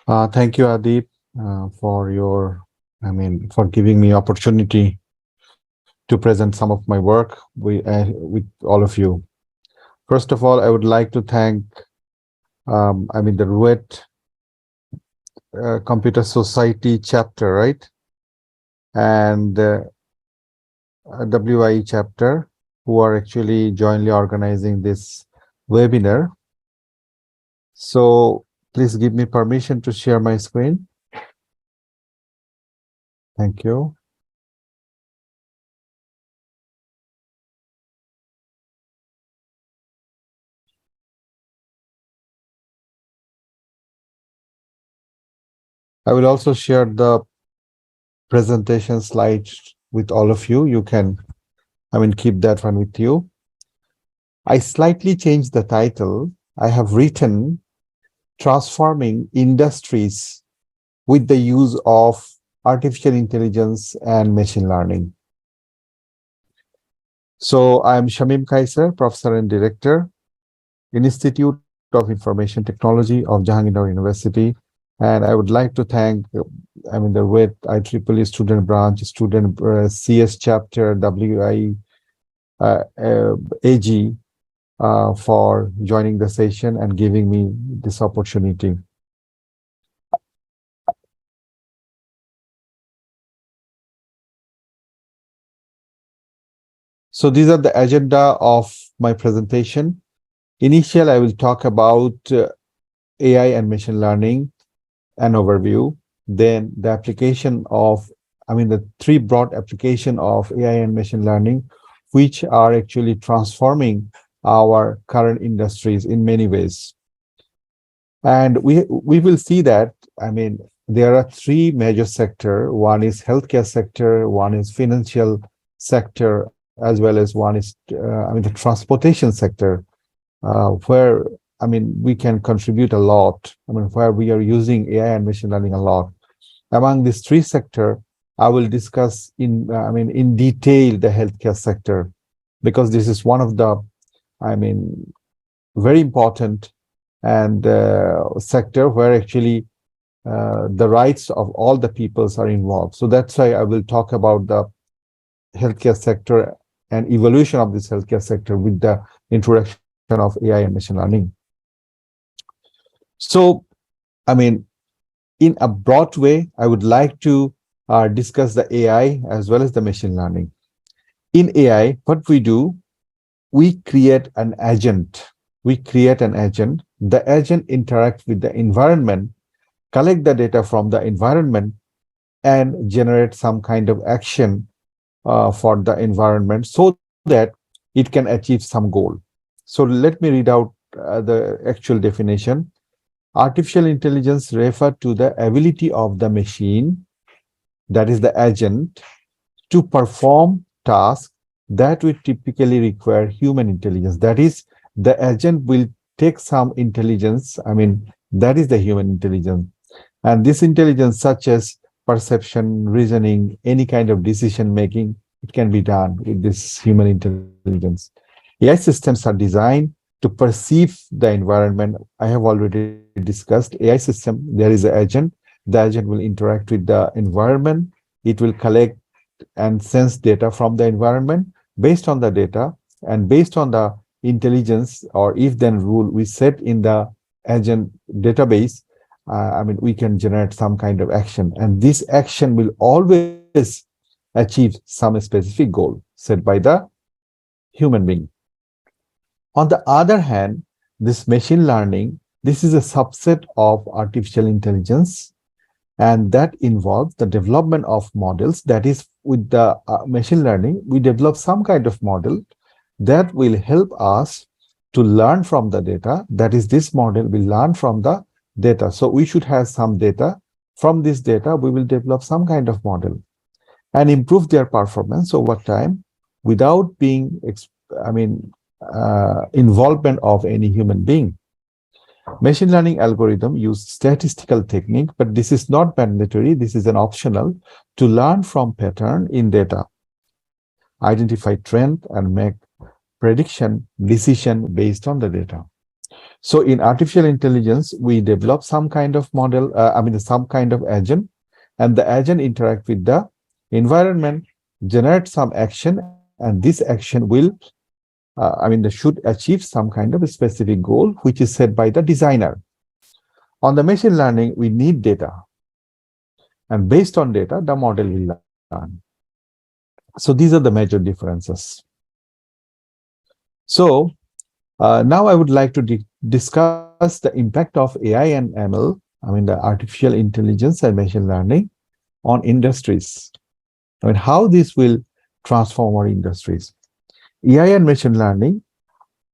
Thank you, Adib, for for giving me opportunity to present some of my work with all of you. First of all, I would like to thank, the RUET Computer Society chapter, right, and WIE chapter, who are actually jointly organizing this webinar. So please give me permission to share my screen. Thank you. I will also share the presentation slides with all of you. You can, keep that one with you. I slightly changed the title. I have written Transforming Industries with the Use of Artificial Intelligence and Machine Learning. So I'm Shamim Kaiser, Professor and Director, Institute of Information Technology of Jahangir University. And I would like to thank, the RUET IEEE Student Branch, Student CS Chapter, WI AG, for joining the session and giving me this opportunity. So these are the agenda of my presentation. Initial, I will talk about AI and machine learning, an overview. Then the application of, the three broad application of AI and machine learning, which are actually transforming our current industries in many ways. And we will see that, there are three major sectors. One is healthcare sector, one is financial sector, as well as one is, the transportation sector, where, we can contribute a lot. Where we are using AI and machine learning a lot. Among these three sectors, I will discuss in detail the healthcare sector, because this is one of the, very important and sector where actually the rights of all the peoples are involved. So that's why I will talk about the healthcare sector and evolution of this healthcare sector with the introduction of AI and machine learning. So, in a broad way, I would like to discuss the AI as well as the machine learning. In AI, what we do, we create an agent. The agent interacts with the environment, collect the data from the environment, and generate some kind of action for the environment so that it can achieve some goal. So let me read out the actual definition. Artificial intelligence refers to the ability of the machine, that is the agent, to perform tasks that will typically require human intelligence. That is, the agent will take some intelligence, that is the human intelligence. And this intelligence, such as perception, reasoning, any kind of decision making, it can be done with this human intelligence. AI systems are designed to perceive the environment. I have already discussed AI system. There is an agent. The agent will interact with the environment. It will collect and sense data from the environment. Based on the data and based on the intelligence or if then rule we set in the agent database, we can generate some kind of action. And this action will always achieve some specific goal set by the human being. On the other hand, this machine learning, this is a subset of artificial intelligence, and that involves the development of models. That is, with the machine learning, we develop some kind of model that will help us to learn from the data. That is, this model will learn from the data. So we should have some data. From this data, we will develop some kind of model and improve their performance over time without being, involvement of any human being. Machine learning algorithm use statistical technique, but this is not mandatory. This is an optional to learn from pattern in data, identify trend, and make prediction decision based on the data. So in artificial intelligence, we develop some kind of model, some kind of agent, and the agent interact with the environment, generate some action, and this action will, they should achieve some kind of a specific goal, which is set by the designer. On the machine learning, we need data, and based on data, the model will learn. So these are the major differences. So now I would like to discuss the impact of AI and ML, the artificial intelligence and machine learning on industries. How this will transform our industries. AI and machine learning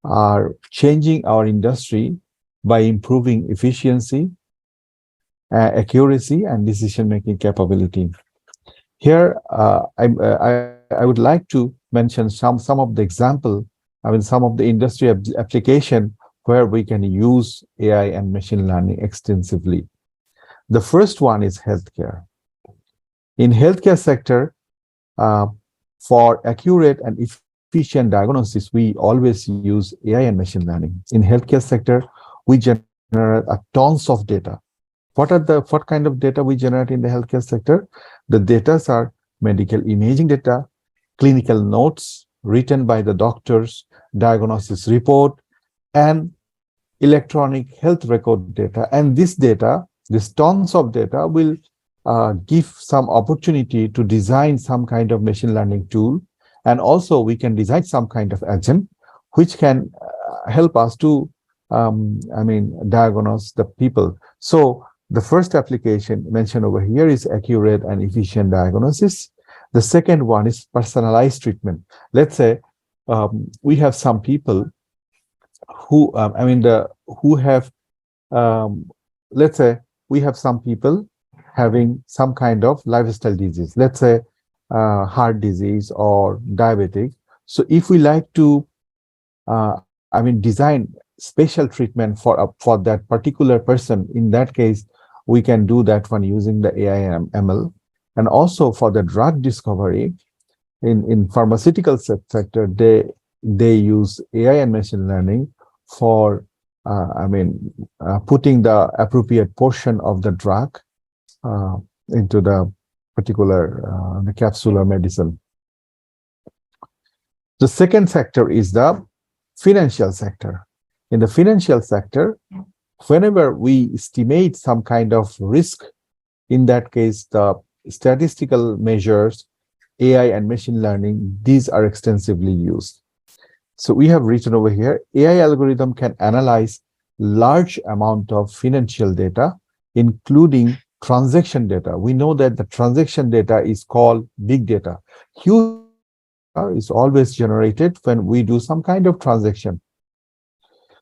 are changing our industry by improving efficiency, accuracy, and decision-making capability. Here, I would like to mention some of the example, some of the industry application where we can use AI and machine learning extensively. The first one is healthcare. In healthcare sector, for accurate and efficient diagnosis, we always use AI and machine learning. In healthcare sector, we generate tons of data. What kind of data we generate in the healthcare sector? The data are medical imaging data, clinical notes written by the doctors, diagnosis report, and electronic health record data. And this tons of data will give some opportunity to design some kind of machine learning tool. And also we can design some kind of agent which can help us to diagnose the people. So the first application mentioned over here is accurate and efficient diagnosis. The second one is personalized treatment. Let's say we have some people who, let's say we have some people having some kind of lifestyle disease, let's say heart disease or diabetic. So if we like to, design special treatment for that particular person, in that case, we can do that one using the AI and ML. And also for the drug discovery, in pharmaceutical sector, they use AI and machine learning for, putting the appropriate portion of the drug into the particular the capsule or medicine. The second sector is the financial sector. In the financial sector, whenever we estimate some kind of risk, in that case, the statistical measures, AI and machine learning, these are extensively used. So we have written over here, AI algorithm can analyze large amount of financial data, including transaction data. We know that the transaction data is called big data. Huge amount of data is always generated when we do some kind of transaction.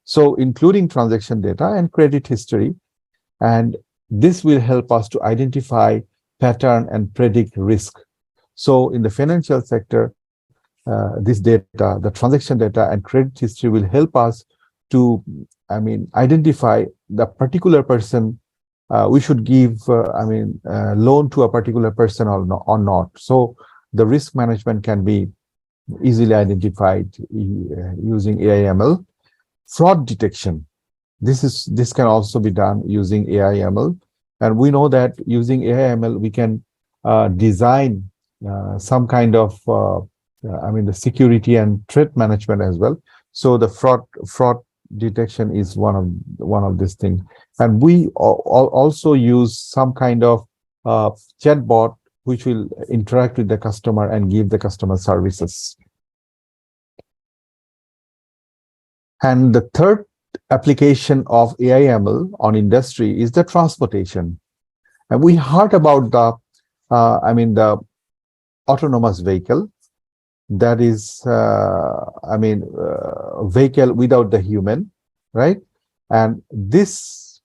So including transaction data and credit history, and this will help us to identify pattern and predict risk. So in the financial sector, this data, the transaction data and credit history will help us to, identify the particular person we should give, loan to a particular person or not. So the risk management can be easily identified using AI/ML. Fraud detection. This can also be done using AI/ML, and we know that using AI/ML we can design some kind of the security and threat management as well. So the fraud detection is one of these things, and we also use some kind of chatbot which will interact with the customer and give the customer services. And the third application of AI/ML on industry is the transportation. And we heard about the autonomous vehicle. That is, vehicle without the human, right? And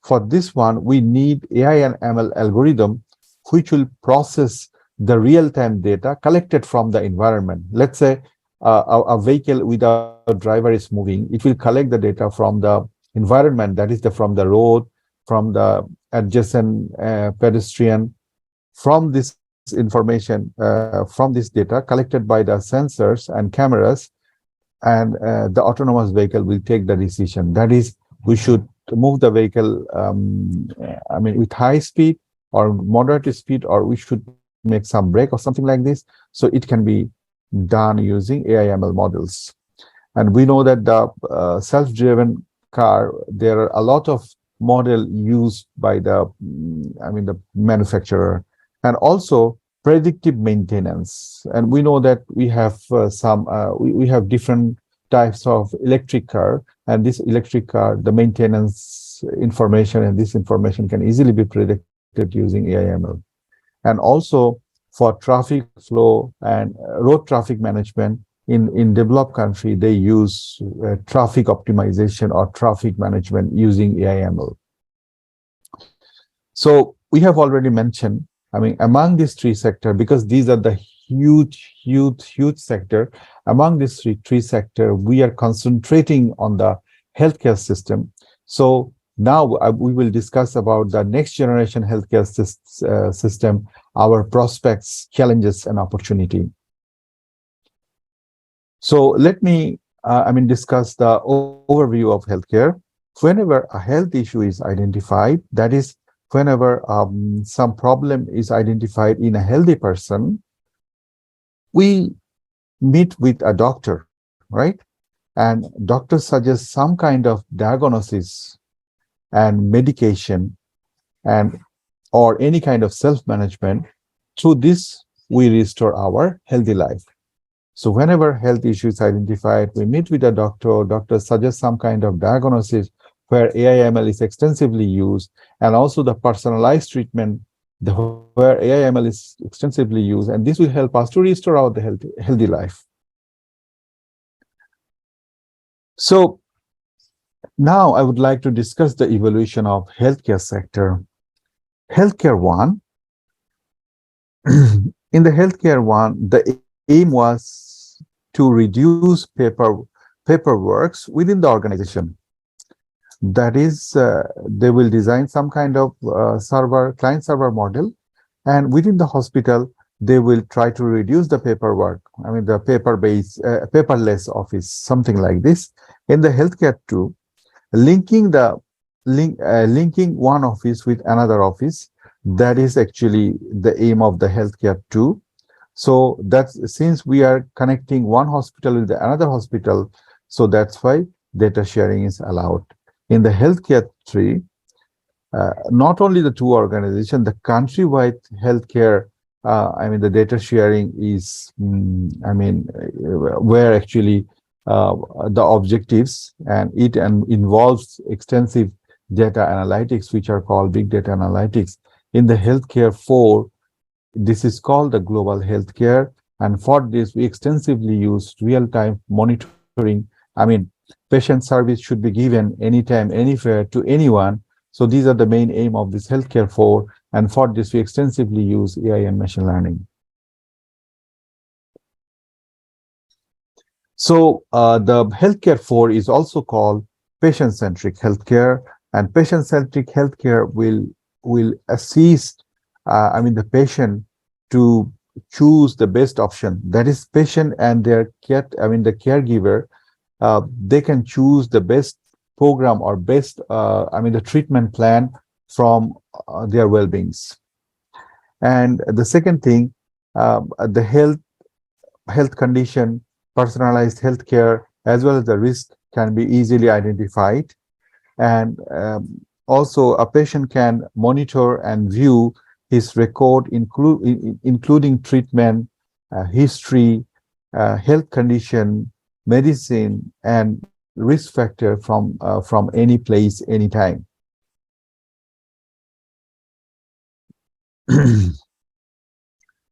for this one, we need AI and ML algorithm, which will process the real-time data collected from the environment. Let's say a vehicle without driver is moving. It will collect the data from the environment, that is from the road, from the adjacent pedestrian. From this information, from this data collected by the sensors and cameras, and the autonomous vehicle will take the decision. That is we should move the vehicle, with high speed or moderate speed, or we should make some break or something like this. So it can be done using AI/ML models. And we know that the self-driven car, there are a lot of model used by the manufacturer, and also predictive maintenance. And we know that we have we have different types of electric car, and this electric car, the maintenance information and this information can easily be predicted using AI/ML. And also for traffic flow and road traffic management, in developed country, they use traffic optimization or traffic management using AI/ML. So we have already mentioned, among these three sectors, because these are the huge sector, among these three sector, we are concentrating on the healthcare system. So now we will discuss about the next generation healthcare system, our prospects, challenges, and opportunity. So let me, discuss the overview of healthcare. Whenever a health issue is identified, that is, whenever some problem is identified in a healthy person, we meet with a doctor, right? And doctor suggests some kind of diagnosis and medication and or any kind of self-management. Through this, we restore our healthy life. So whenever health issue is identified, we meet with a doctor. Doctor suggests some kind of diagnosis where AI/ML is extensively used, and also the personalized treatment where AI/ML is extensively used, and this will help us to restore our healthy life. So now I would like to discuss the evolution of healthcare sector. Healthcare one, in the healthcare one, the aim was to reduce paperworks within the organization. That is, they will design some kind of client server model, and within the hospital, they will try to reduce the paperwork. The paperless office, something like this. In the healthcare too, linking one office with another office, that is actually the aim of the healthcare too. So that's, since we are connecting one hospital with another hospital, so that's why data sharing is allowed. In the healthcare tree, not only the two organizations, the countrywide healthcare, the data sharing is, where actually the objectives, and it involves extensive data analytics, which are called big data analytics. In the healthcare 4, this is called the global healthcare, and for this we extensively use real-time monitoring. Patient service should be given anytime, anywhere to anyone. So these are the main aim of this healthcare 4, and for this we extensively use AI and machine learning. So the healthcare 4 is also called patient-centric healthcare, and patient-centric healthcare will assist the patient to choose the best option. That is, patient and the caregiver, they can choose the best program or best the treatment plan from their well-beings. And the second thing, the health condition, personalized healthcare, as well as the risk can be easily identified. And also a patient can monitor and view his record, including treatment, history, health condition, medicine, and risk factor from any place, anytime.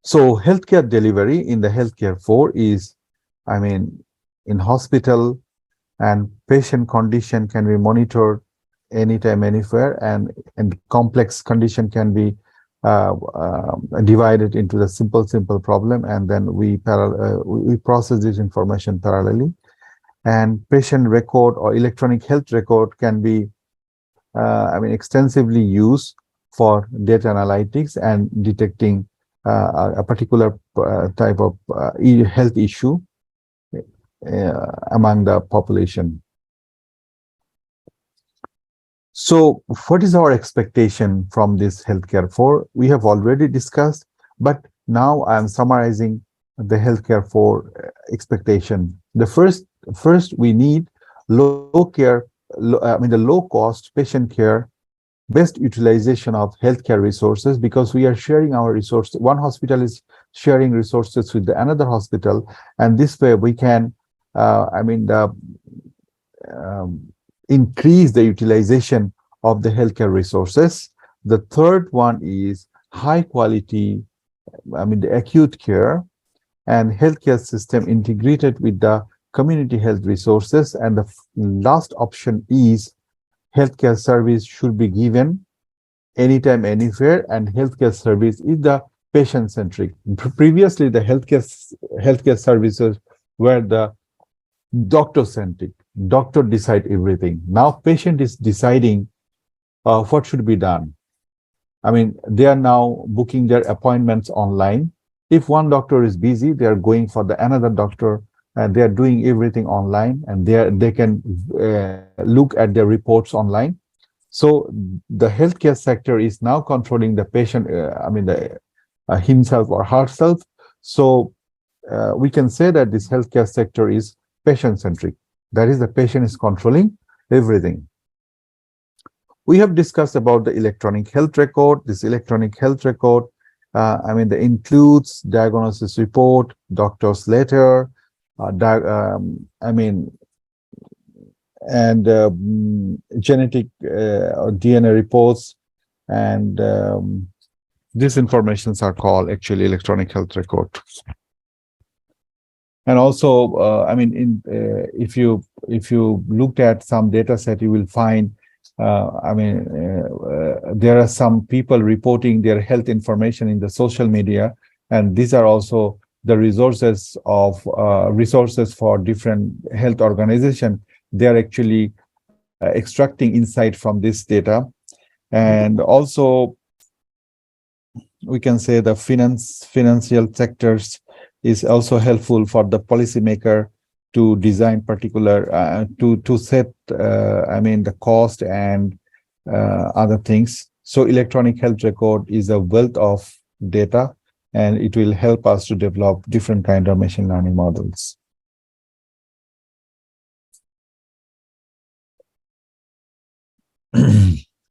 So healthcare delivery in the healthcare 4 is, in hospital, and patient condition can be monitored anytime, anywhere, and complex condition can be divided into the simple problem, and then we process this information parallelly. And patient record or electronic health record can be extensively used for data analytics and detecting a particular type of health issue among the population. So, what is our expectation from this healthcare 4? We have already discussed, but now I am summarizing the healthcare 4 expectation. First we need low care, the low cost patient care, best utilization of healthcare resources, because we are sharing our resources. One hospital is sharing resources with the another hospital, and this way we can, the increase the utilization of the healthcare resources. The third one is high quality, the acute care and healthcare system integrated with the community health resources. And the last option is healthcare service should be given anytime, anywhere, and healthcare service is the patient centric. Previously, the healthcare services were the doctor centric. Doctor decide everything. Now patient is deciding what should be done. They are now booking their appointments online. If one doctor is busy, they are going for the another doctor, and they are doing everything online, and they can look at their reports online. So the healthcare sector is now controlling the patient, himself or herself. So we can say that this healthcare sector is patient-centric. That is, the patient is controlling everything. We have discussed about the electronic health record. This electronic health record, that includes diagnosis report, doctor's letter, and genetic or DNA reports, and these informations are called actually electronic health record. And also, if you looked at some data set, you will find, there are some people reporting their health information in the social media, and these are also the resources for different health organization. They are actually extracting insight from this data. And also, we can say the financial sectors is also helpful for the policymaker to design particular to set the cost and other things. So electronic health record is a wealth of data, and it will help us to develop different kind of machine learning models.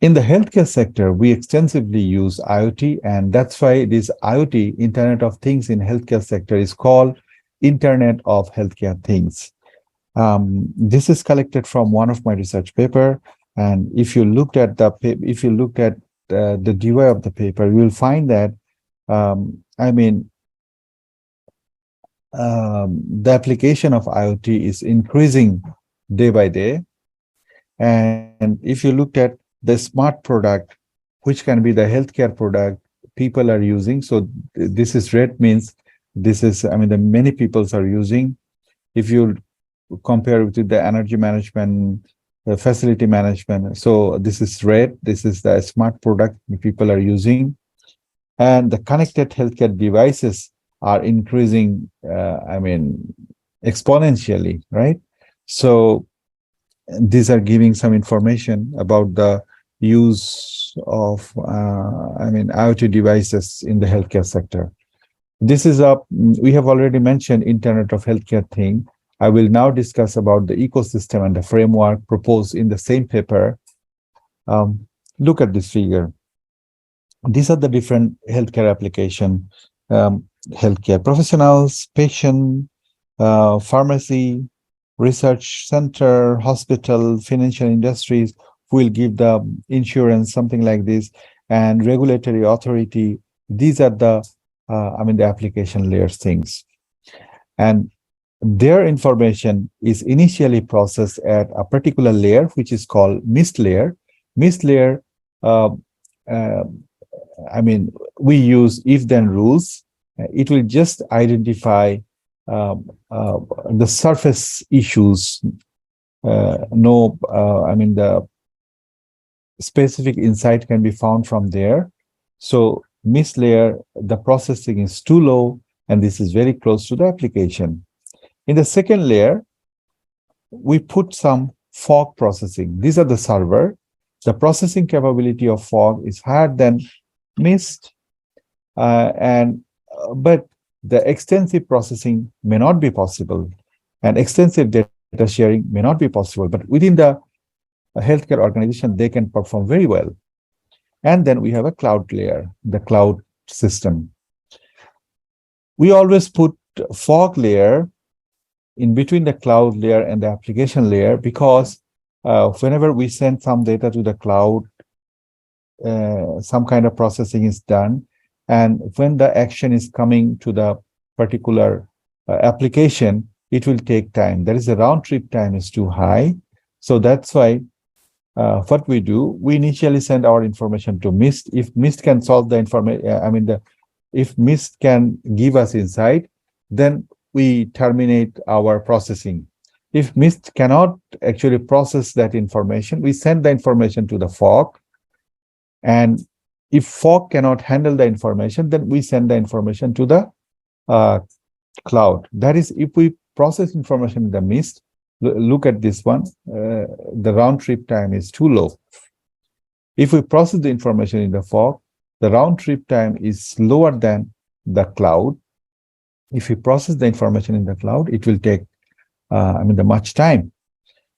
In the healthcare sector, we extensively use IoT, and that's why this IoT, Internet of Things in healthcare sector, is called Internet of Healthcare Things. This is collected from one of my research paper, and if you looked at the DOI of the paper, you will find that the application of IoT is increasing day by day. And if you looked at the smart product, which can be the healthcare product people are using, so this is red, means this is the many people are using. If you compare it with the energy management, the facility management, so this is red, this is the smart product people are using. And the connected healthcare devices are increasing exponentially, right? So these are giving some information about the use of IoT devices in the healthcare sector. This is we have already mentioned Internet of Healthcare thing. I will now discuss about the ecosystem and the framework proposed in the same paper. Look at this figure. These are the different healthcare application: healthcare professionals, patient, pharmacy, research center, hospital, financial industries will give the insurance, something like this, and regulatory authority. These are the the application layers things. And their information is initially processed at a particular layer, which is called mist layer. Mist layer, we use if-then rules. It will just identify the surface issues. The specific insight can be found from there. So mist layer, the processing is too low, and this is very close to the application. In the second layer, we put some fog processing. These are the server. The processing capability of fog is higher than mist, but the extensive processing may not be possible, and extensive data sharing may not be possible. But within the healthcare organization, they can perform very well. And then we have a cloud layer, the cloud system. We always put fog layer in between the cloud layer and the application layer because whenever we send some data to the cloud, some kind of processing is done. And when the action is coming to the particular application, it will take time. There is a round trip time is too high. So that's why what we do, we initially send our information to MIST. If MIST can solve the information, if MIST can give us insight, then we terminate our processing. If MIST cannot actually process that information, we send the information to the fog. And if fog cannot handle the information, then we send the information to the cloud. That is, if we process information in the MIST, look at this one, the round trip time is too low. If we process the information in the fog, the round trip time is lower than the cloud. If we process the information in the cloud, it will take the much time.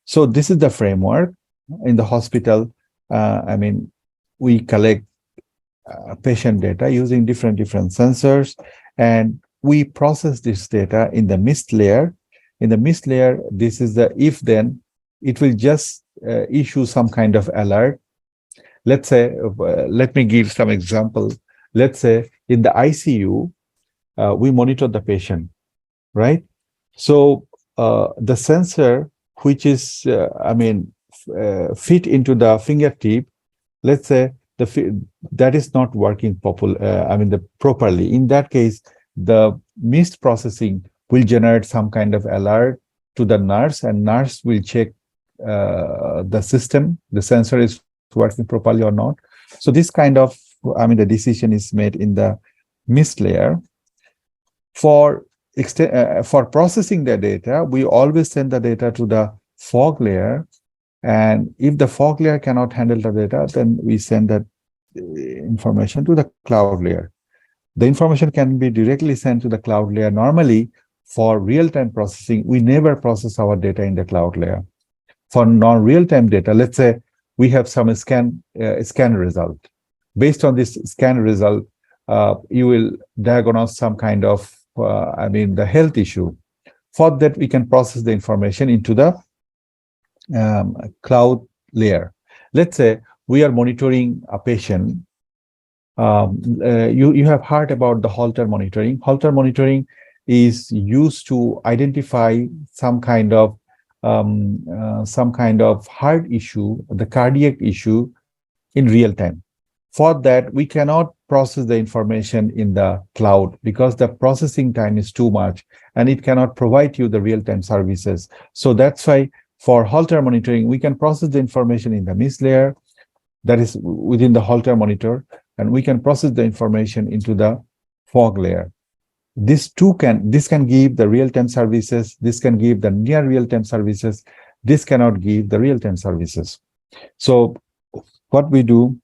So this is the framework. In the hospital, we collect patient data using different sensors, and we process this data in the MIST layer. In the MIST layer, this is the if-then. It will just issue some kind of alert. Let's say, let me give some example. Let's say in the ICU, we monitor the patient, right? So the sensor, which is, fit into the fingertip, let's say that is not working properly. In that case, the MIST processing will generate some kind of alert to the nurse, and nurse will check the system, the sensor is working properly or not. So this kind of, the decision is made in the MIST layer. For processing the data, we always send the data to the fog layer. And if the fog layer cannot handle the data, then we send that information to the cloud layer. The information can be directly sent to the cloud layer. Normally, for real-time processing, we never process our data in the cloud layer. For non-real-time data, let's say we have some scan result. Based on this scan result, you will diagnose some kind of, the health issue. For that, we can process the information into the cloud layer. Let's say we are monitoring a patient. You have heard about the Holter monitoring. Holter monitoring is used to identify some kind of heart issue, the cardiac issue in real time. For that, we cannot process the information in the cloud because the processing time is too much and it cannot provide you the real-time services. So that's why for Holter monitoring, we can process the information in the MIST layer, that is within the Holter monitor, and we can process the information into the fog layer. This can give the real-time services, this can give the near real-time services, this cannot give the real-time services. So what we do,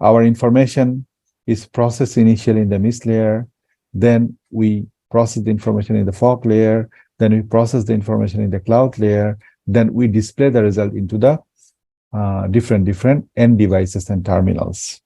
our information is processed initially in the MIST layer, then we process the information in the fog layer, then we process the information in the cloud layer, then we display the result into the different end devices and terminals.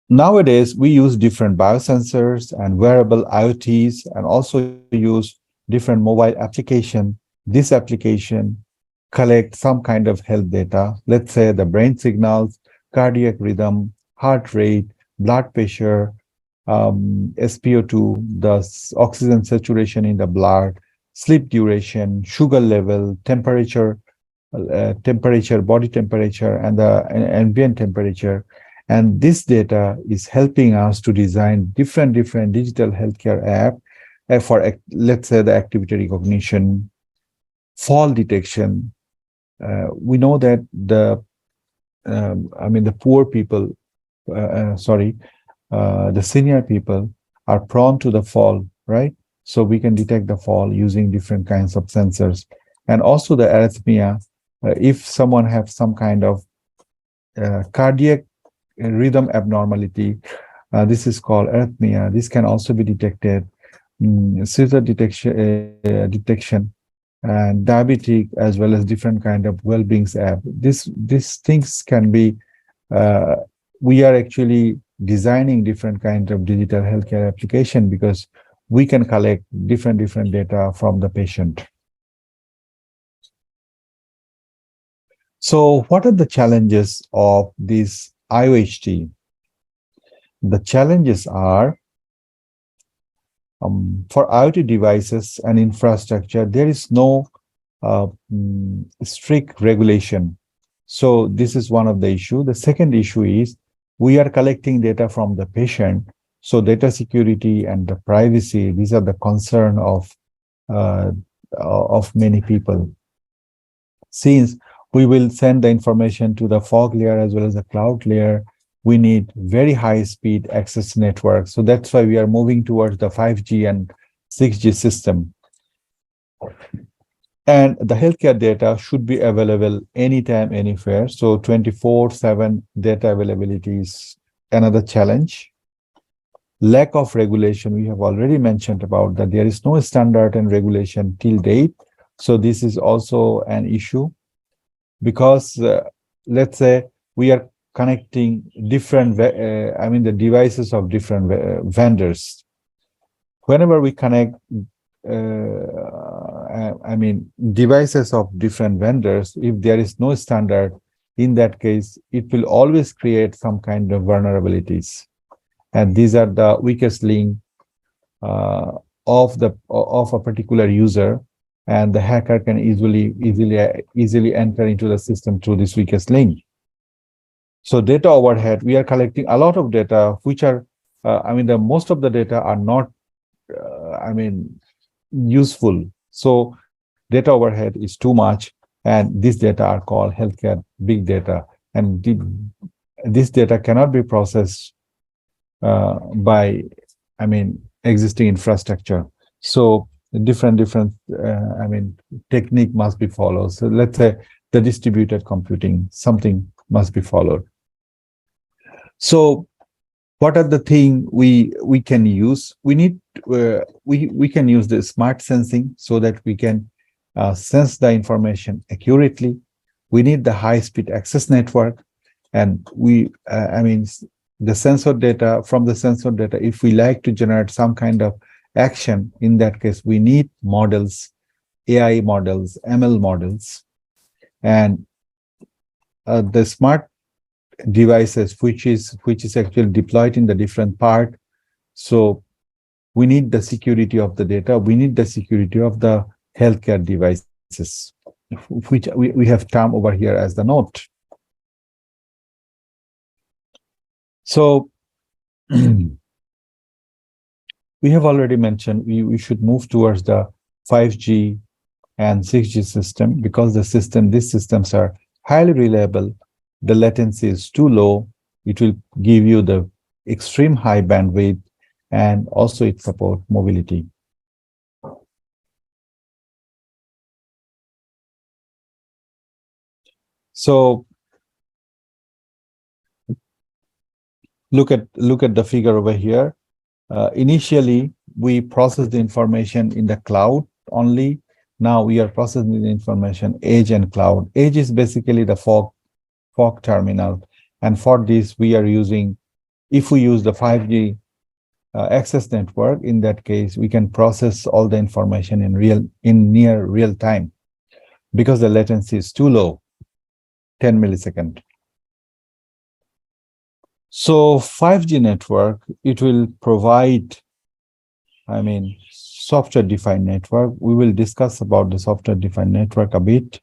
Nowadays, we use different biosensors and wearable IoTs, and also use different mobile application. This application collect some kind of health data, let's say the brain signals, cardiac rhythm, heart rate, blood pressure, SpO2, the oxygen saturation in the blood, sleep duration, sugar level, temperature, body temperature, and the ambient temperature. And this data is helping us to design different digital healthcare app for, let's say, the activity recognition, fall detection. We know that the poor people, the senior people are prone to the fall, right? So we can detect the fall using different kinds of sensors. And also the arrhythmia, if someone has some kind of cardiac rhythm abnormality, this is called arrhythmia. This can also be detected. Seizure detection, and diabetic, as well as different kind of well-beings app. These things can be. Uh, we are actually designing different kinds of digital healthcare application because we can collect different data from the patient. So, what are the challenges of this IOHT? The challenges are for IoT devices and infrastructure, there is no strict regulation. So this is one of the issue. The second issue is we are collecting data from the patient. So data security and the privacy, these are the concern of many people. Since we will send the information to the fog layer as well as the cloud layer, we need very high speed access network. So that's why we are moving towards the 5G and 6G system. And the healthcare data should be available anytime, anywhere. So 24/7 data availability is another challenge. Lack of regulation, we have already mentioned about that there is no standard and regulation till date. So this is also an issue because let's say we are connecting different, the devices of different vendors. Whenever we connect devices of different vendors, if there is no standard, in that case, it will always create some kind of vulnerabilities. And these are the weakest link of a particular user, and the hacker can easily enter into the system through this weakest link. So data overhead, we are collecting a lot of data, which are, the most of the data are not, useful. So data overhead is too much, and these data are called healthcare big data. And this data cannot be processed by, existing infrastructure. So different technique must be followed. So let's say the distributed computing, something must be followed. So what are the things we can use? We need we can use the smart sensing so that we can sense the information accurately. We need the high speed access network, and the sensor data, from the sensor data, if we like to generate some kind of action, in that case we need models, AI models, ML models, and the smart devices which is actually deployed in the different part. So we need the security of the data, we need the security of the healthcare devices, which we have term over here as the note. So we have already mentioned we should move towards the 5G and 6G system, because these systems are highly reliable. The latency is too low. It will give you the extreme high bandwidth, and also it supports mobility. So look at the figure over here. Initially, we process the information in the cloud only. Now we are processing the information edge and cloud. Edge is basically the fog terminal, and for this we are using, if we use the 5G access network, in that case we can process all the information in near real time, because the latency is too low, 10 milliseconds. So 5G network, it will provide, software-defined network. We will discuss about the software-defined network a bit.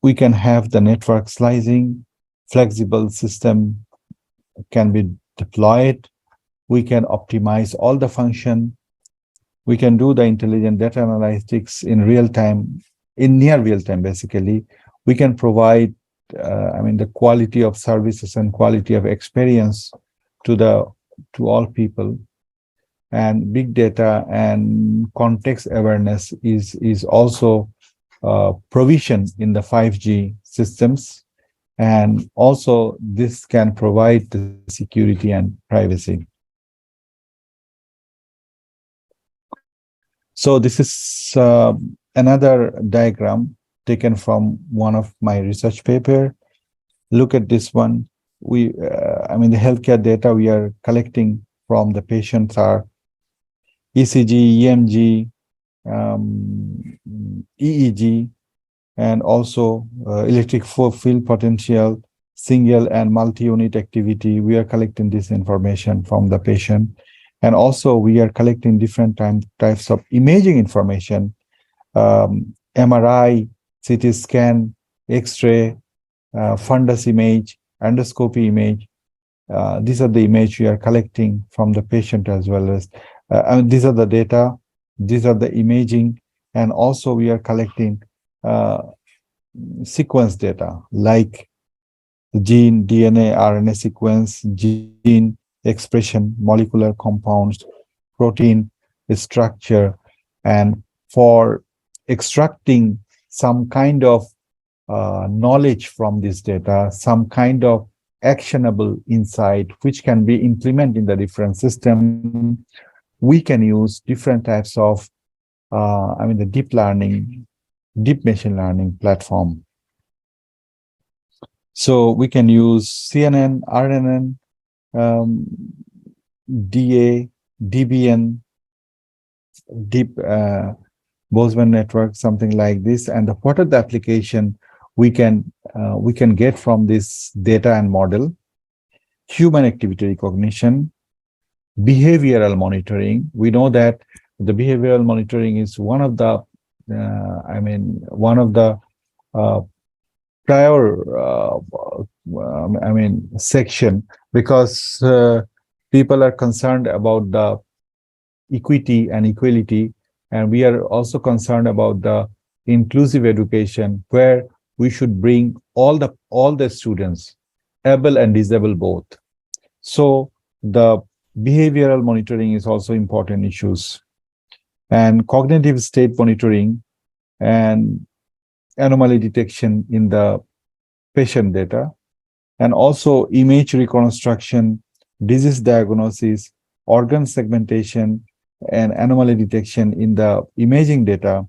We can have the network slicing, flexible system can be deployed. We can optimize all the function. We can do the intelligent data analytics in real time, in near real time, basically. We can provide, the quality of services and quality of experience to all people. and big data and context awareness is also provisioned in the 5G systems, and also this can provide the security and privacy. So this is another diagram taken from one of my research paper. Look at this one. I mean, the healthcare data we are collecting from the patients are ECG, EMG, EEG, and also electric field potential, single and multi-unit activity. We are collecting this information from the patient. And also we are collecting different types of imaging information, MRI, CT scan, X-ray, fundus image, endoscopy image. These are the image we are collecting from the patient as well as, these are the data, these are the imaging, and also we are collecting sequence data like gene, DNA, RNA sequence, gene expression, molecular compounds, protein structure, and for extracting some kind of knowledge from this data, some kind of actionable insight which can be implemented in the different system, we can use different types of the deep machine learning platform. So we can use CNN, RNN, DA, DBN, deep Bozeman network, something like this. And what are the application we can get from this data and model? Human activity recognition, behavioral monitoring. We know that the behavioral monitoring is one of the prior section, because people are concerned about the equity and equality, and we are also concerned about the inclusive education, where we should bring all the students, able and disabled both. So the behavioral monitoring is also important issues, and cognitive state monitoring and anomaly detection in the patient data, and also image reconstruction, disease diagnosis, organ segmentation, and anomaly detection in the imaging data.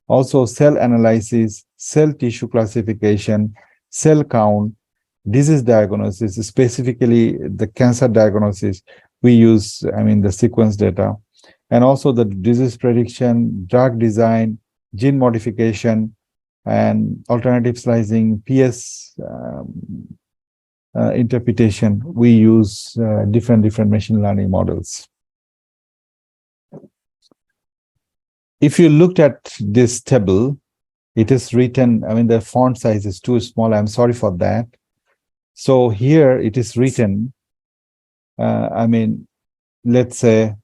Also cell analysis, cell tissue classification, cell count, disease diagnosis, specifically the cancer diagnosis, we use, the sequence data, and also the disease prediction, drug design, gene modification, and alternative slicing, PS interpretation. We use different machine learning models. If you looked at this table, it is written, the font size is too small. I'm sorry for that. So here it is written, let's say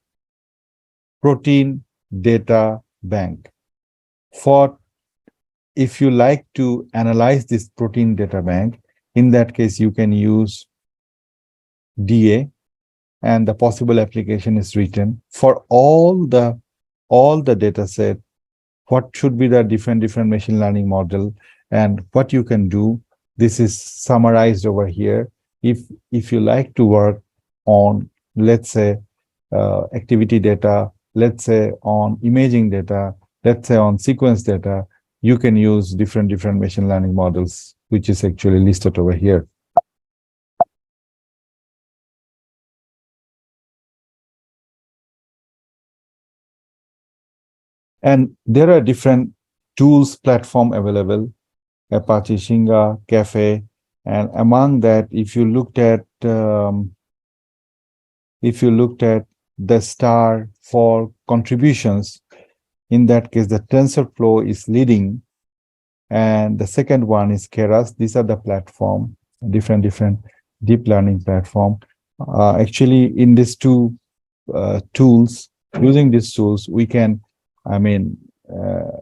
protein data bank. If you like to analyze this protein data bank, in that case, you can use DA, and the possible application is written for all the data set. What should be the different machine learning model, and what you can do. This is summarized over here. If you like to work on, let's say, activity data, let's say on imaging data, let's say on sequence data, you can use different machine learning models, which is actually listed over here. And there are different tools platform available, Apache Shinga, Cafe, and among that, if you looked at the star for contributions, in that case, the TensorFlow is leading, and the second one is Keras. These are the platform, different deep learning platform. Actually, in these two tools, using these tools, we can,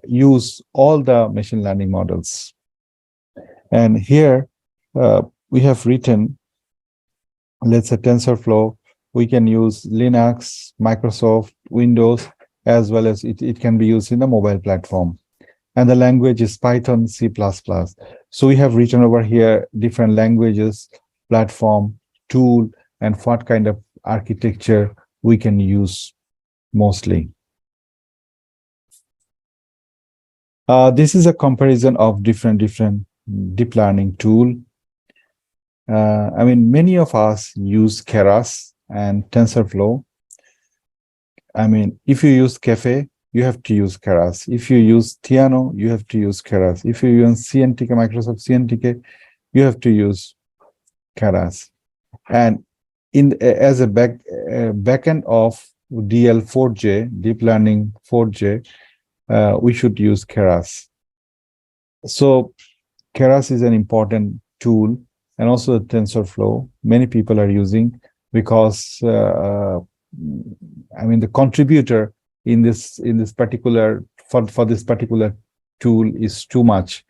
use all the machine learning models. And here we have written, let's say TensorFlow, We can use Linux, Microsoft, Windows, as well as it can be used in the mobile platform. And the language is Python, C++. So we have written over here different languages, platform, tool, and what kind of architecture we can use mostly. This is a comparison of different deep learning tool. I mean, many of us use Keras and TensorFlow. I mean, if you use Cafe, you have to use Keras. If you use Theano, you have to use Keras. If you use CNTK, Microsoft CNTK, you have to use Keras. And as a backend of DL4J, deep learning 4J, we should use Keras. So Keras is an important tool, and also TensorFlow. Many people are using because I mean, the contributor in this particular for this particular tool is too much.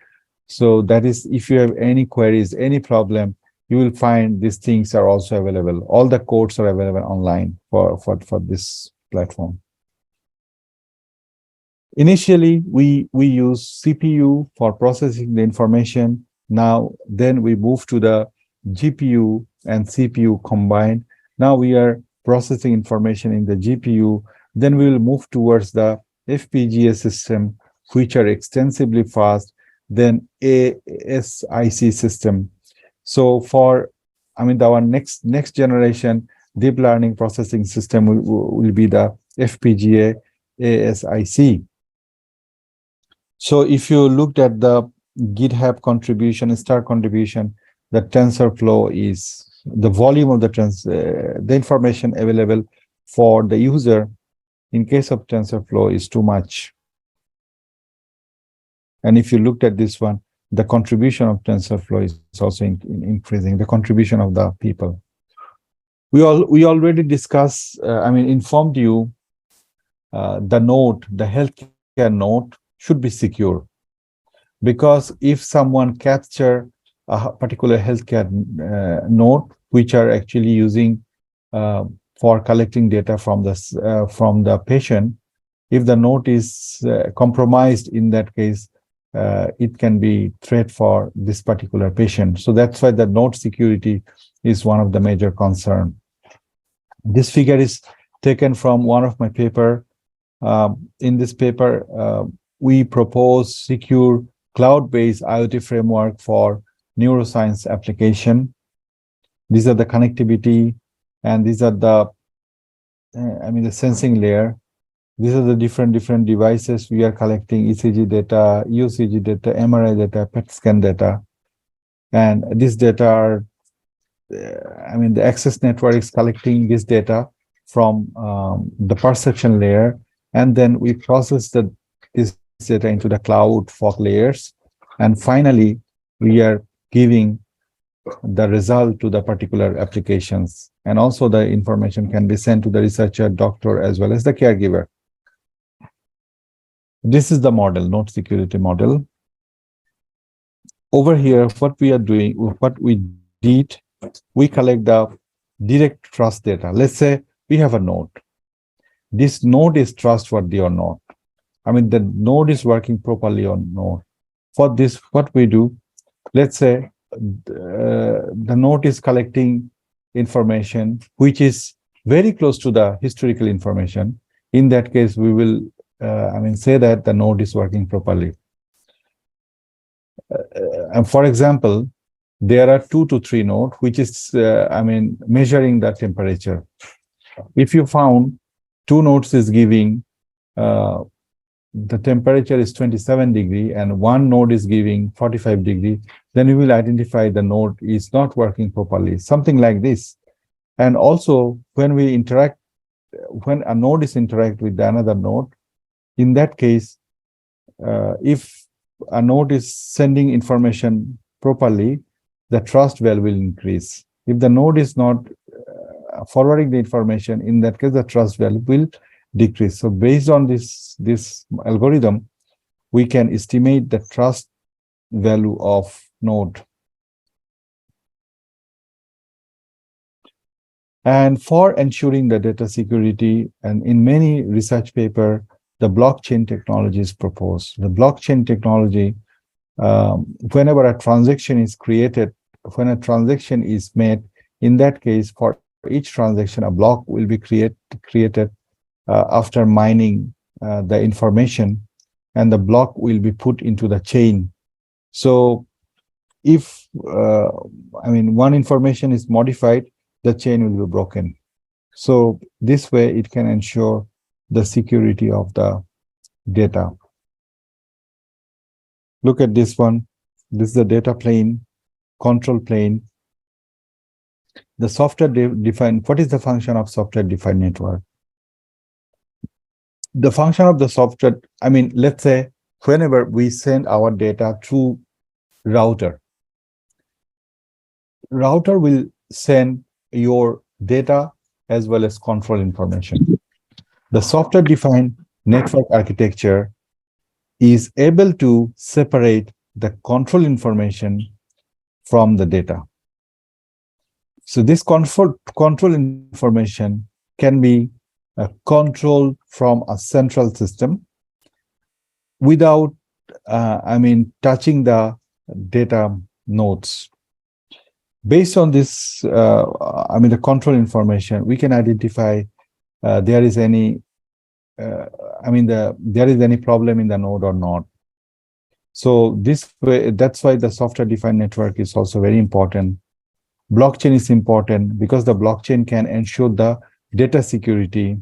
So that is, if you have any queries, any problem, you will find these things are also available. All the codes are available online for this platform. Initially, we use CPU for processing the information. Now, then we move to the GPU and CPU combined. Now we are processing information in the GPU. Then we will move towards the FPGA system, which are extensively fast, then ASIC system. So for, I mean, our next generation deep learning processing system will be the FPGA ASIC. So if you looked at the GitHub contribution, start contribution, the TensorFlow is the volume of the information available for the user in case of TensorFlow is too much. And if you looked at this one, the contribution of TensorFlow is also increasing, the contribution of the people. We already discussed, I mean, informed you the node, the healthcare node should be secure. Because if someone capture a particular healthcare node, which are actually using for collecting data from the patient, if the node is compromised, in that case, it can be threat for this particular patient. So that's why the node security is one of the major concern. This figure is taken from one of my paper. In this paper, we propose secure cloud-based IoT framework for neuroscience application. These are the connectivity, and these are the, I mean, the sensing layer. These are the different devices we are collecting: ECG data, EOCG data, MRI data, PET scan data. And this data are, I mean, the access network is collecting this data from the perception layer, and then we process this data into the cloud fog layers. And finally, we are giving the result to the particular applications. And also the information can be sent to the researcher, doctor, as well as the caregiver. This is the model, node security model. Over here, what we are doing, what we did, we collect the direct trust data. Let's say we have a node. This node is trustworthy or not. I mean, the node is working properly or not. For this, what we do, let's say the node is collecting information which is very close to the historical information. In that case, we will I mean, say that the node is working properly. And for example, there are 2 to 3 nodes, which is, I mean, measuring the temperature. If you found 2 nodes is giving the temperature is 27 degree and 1 node is giving 45 degree, then you will identify the node is not working properly, something like this. And also, when we interact, when a node is interact with another node, in that case, if a node is sending information properly, the trust value will increase. If the node is not forwarding the information, in that case, the trust value will decrease. So based on this algorithm, we can estimate the trust value of node. And for ensuring the data security, and in many research paper, the blockchain technology is proposed. The blockchain technology, whenever a transaction is created, when a transaction is made, in that case, for each transaction, a block will be created after mining the information, and the block will be put into the chain. So if one information is modified, the chain will be broken. So this way it can ensure the security of the data. Look at this one. This is the data plane, control plane. The software defined, what is the function of software defined network? The function of the software, let's say whenever we send our data through router will send your data as well as control information. The software defined network architecture is able to separate the control information from the data. So this control information can be controlled from a central system without touching the data nodes. Based on this, the control information, we can identify there is any there is any problem in the node or not. So this way, that's why the software defined network is also very important. Blockchain is important because the blockchain can ensure the data security.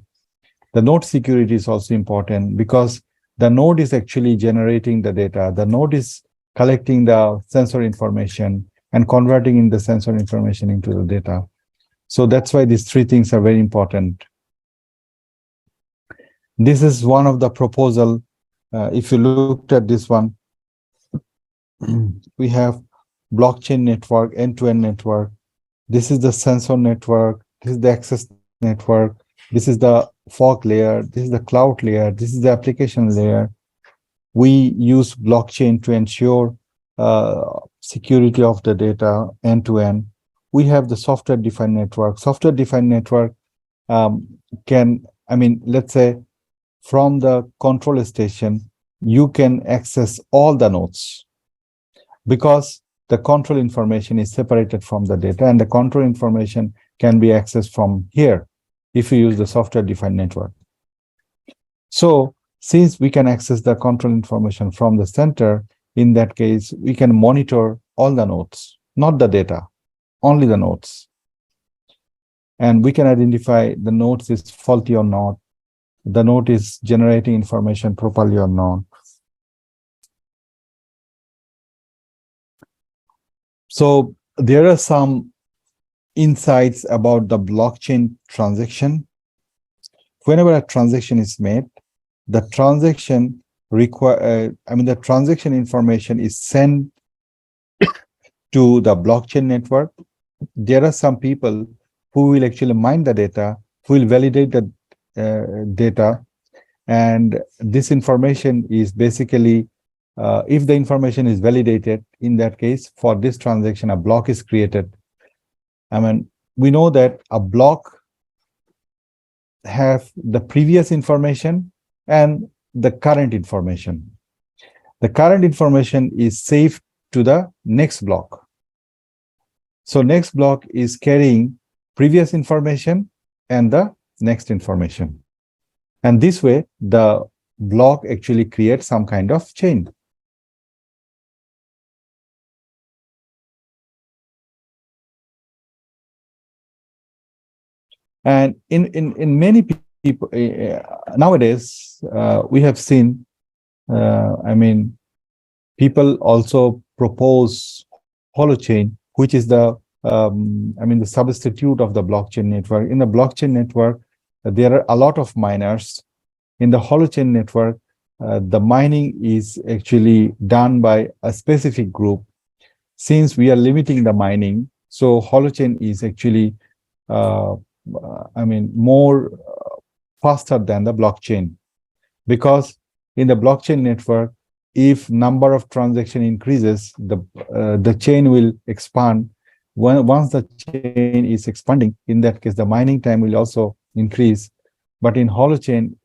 The node security is also important because the node is actually generating the data. The node is collecting the sensor information and converting in the sensor information into the data. So that's why these three things are very important. This is one of the proposal. If you looked at this one, we have blockchain network, end-to-end network. This is the sensor network. This is the access network. This is the fog layer. This is the cloud layer. This is the application layer. We use blockchain to ensure security of the data end-to-end. We have the software-defined network. Software-defined network can, let's say, from the control station, you can access all the nodes because the control information is separated from the data, and the control information can be accessed from here if you use the software-defined network. So since we can access the control information from the center, in that case, we can monitor all the nodes, not the data, only the nodes. And we can identify the nodes is faulty or not, the node is generating information properly or not. So there are some insights about the blockchain transaction. Whenever a transaction is made, the transaction the transaction information is sent to the blockchain network. There are some people who will actually mine the data, who will validate the data, and this information is basically, if the information is validated, in that case, for this transaction, a block is created. We know that a block have the previous information and the current information. The current information is saved to the next block. So next block is carrying previous information and the next information. And this way, the block actually creates some kind of chain. And in many people nowadays, we have seen, people also propose holochain, which is the the substitute of the blockchain network. In the blockchain network, there are a lot of miners. In the holochain network, the mining is actually done by a specific group. Since we are limiting the mining, so holochain is actually more faster than the blockchain, because in the blockchain network, if number of transaction increases, the chain will expand. Once the chain is expanding, in that case, the mining time will also increase. But in hollow chain,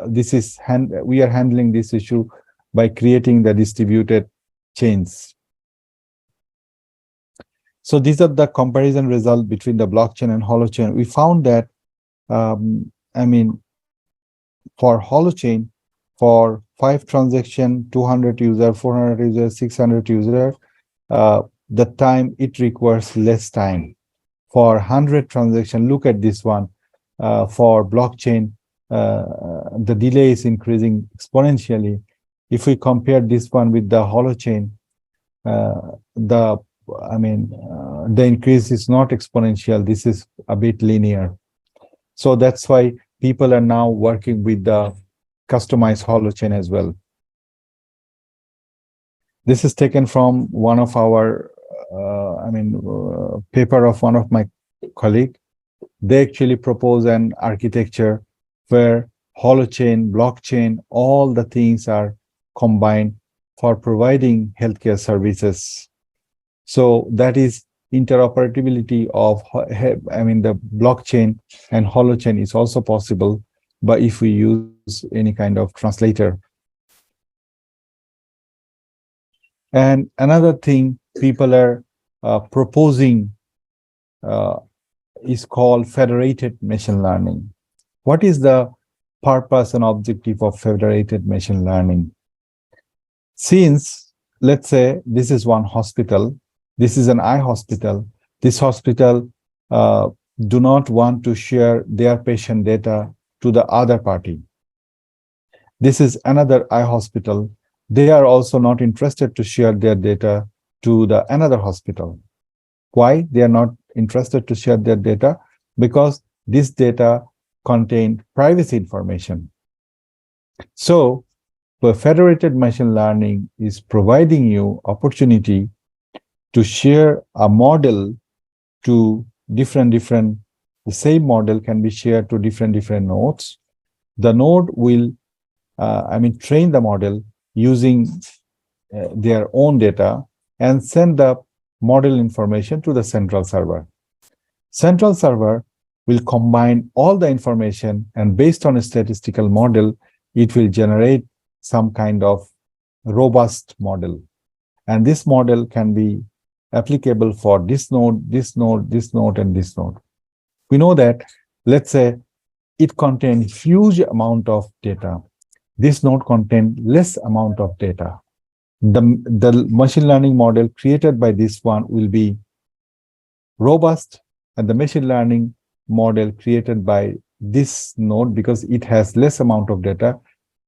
we are handling this issue by creating the distributed chains. So these are the comparison results between the blockchain and hollow chain. We found that, I mean, for hollow chain, for 5 transaction, 200 user, 400 user, 600 user, the time it requires less time. For 100 transaction, look at this one. For blockchain, the delay is increasing exponentially. If we compare this one with the hollow chain, the increase is not exponential. This is a bit linear. So that's why people are now working with the customized hollow chain as well. This is taken from one of our, paper of one of my colleague. They actually propose an architecture where hollow chain, blockchain, all the things are combined for providing healthcare services. So that is interoperability of, the blockchain and hollow chain is also possible, but if we use any kind of translator. And another thing people are proposing is called federated machine learning. What is the purpose and objective of federated machine learning? Since, let's say, this is one hospital, this is an eye hospital, this hospital do not want to share their patient data to the other party. This is another eye hospital. They are also not interested to share their data to the another hospital. Why they are not interested to share their data? Because this data contain privacy information. So the federated machine learning is providing you opportunity to share a model to different, the same model can be shared to different nodes. The node will, train the model using their own data and send the model information to the central server. Central server will combine all the information, and based on a statistical model, it will generate some kind of robust model. And this model can be applicable for this node, this node, this node, and this node. We know that, let's say, it contains huge amount of data. This node contains less amount of data. The machine learning model created by this one will be robust, and the machine learning model created by this node, because it has less amount of data,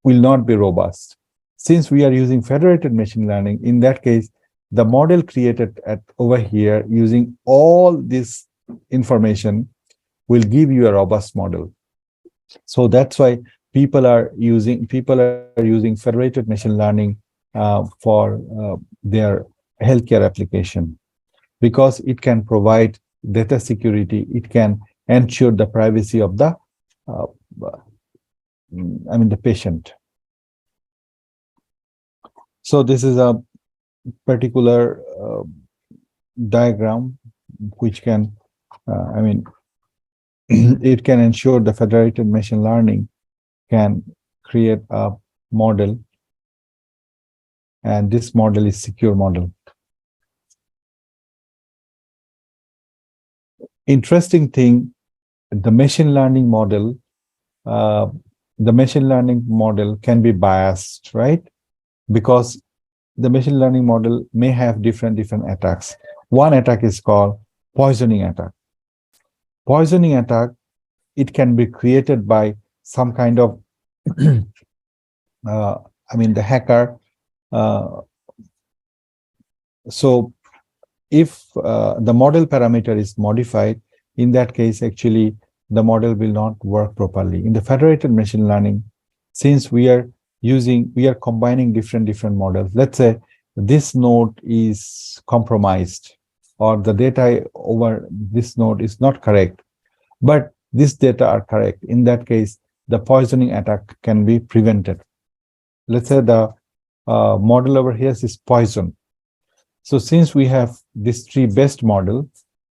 will not be robust. Since we are using federated machine learning, in that case, the model created over here using all this information will give you a robust model. So that's why people are using federated machine learning for their healthcare application, because it can provide data security. It can ensure the privacy of the the patient. So this is a particular diagram which can it can ensure the federated machine learning can create a model, and this model is secure model. Interesting thing, the machine learning model can be biased, right? Because the machine learning model may have different attacks. One attack is called poisoning attack. Poisoning attack, it can be created by some kind of the hacker. So if the model parameter is modified, in that case, actually, the model will not work properly. In the federated machine learning, since we are combining different models, let's say this node is compromised, or the data over this node is not correct, but this data are correct. In that case, the poisoning attack can be prevented. Let's say the model over here is poison. So since we have these 3 best models,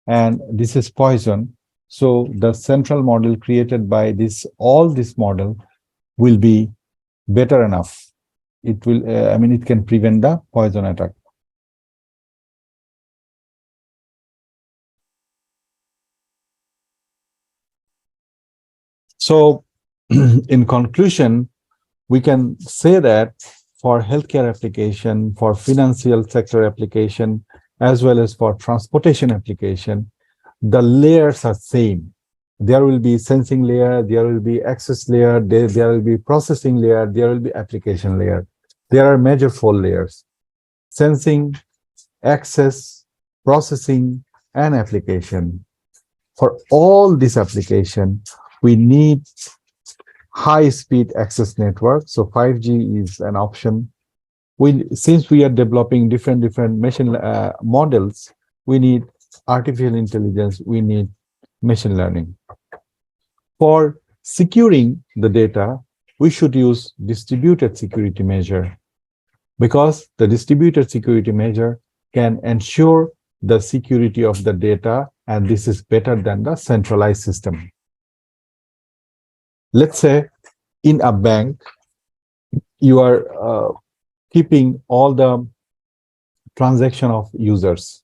and this is poison. So the central model created by this model will be better enough. It will, it can prevent the poison attack. So in conclusion, we can say that for healthcare application, for financial sector application, as well as for transportation application, the layers are same. There will be sensing layer, there will be access layer, there will be processing layer, there will be application layer. There are major four layers: sensing, access, processing, and application. For all this application, we need high-speed access network. So 5G is an option. Since we are developing different machine models, we need artificial intelligence, we need machine learning. For securing the data, we should use distributed security measure, because the distributed security measure can ensure the security of the data, and this is better than the centralized system. Let's say in a bank, you are keeping all the transaction of users.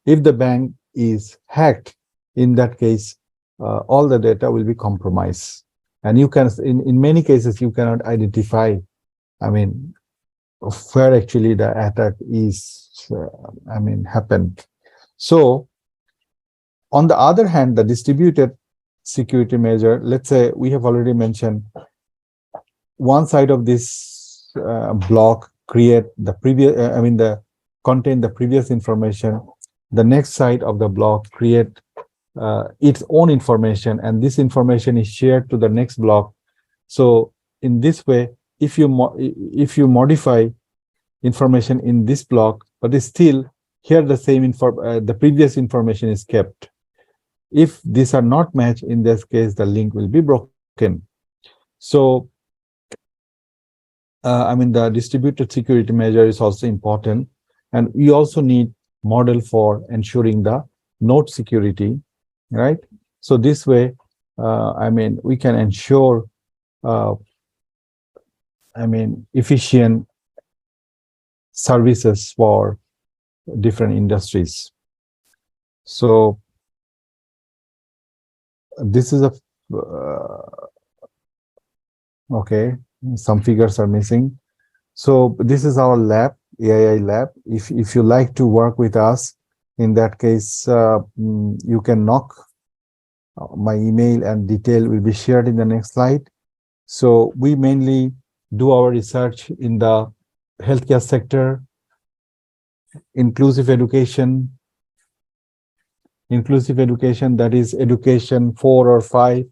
If the bank is hacked, in that case, all the data will be compromised. And you can, in many cases, you cannot identify, where actually the attack is, happened. So, on the other hand, the distributed security measure, let's say we have already mentioned, one side of this block create the previous, contain the previous information. The next side of the block create its own information, and this information is shared to the next block. So in this way, if you modify information in this block, but it's still here the same the previous information is kept. If these are not matched, in this case, the link will be broken. So the distributed security measure is also important, and we also need model for ensuring the node security, right? So this way, we can ensure, efficient services for different industries. So this is a okay. Some figures are missing. So this is our lab, AII lab. If you like to work with us, in that case, you can knock. My email and detail will be shared in the next slide. So we mainly do our research in the healthcare sector, inclusive education, that is education 4 or 5.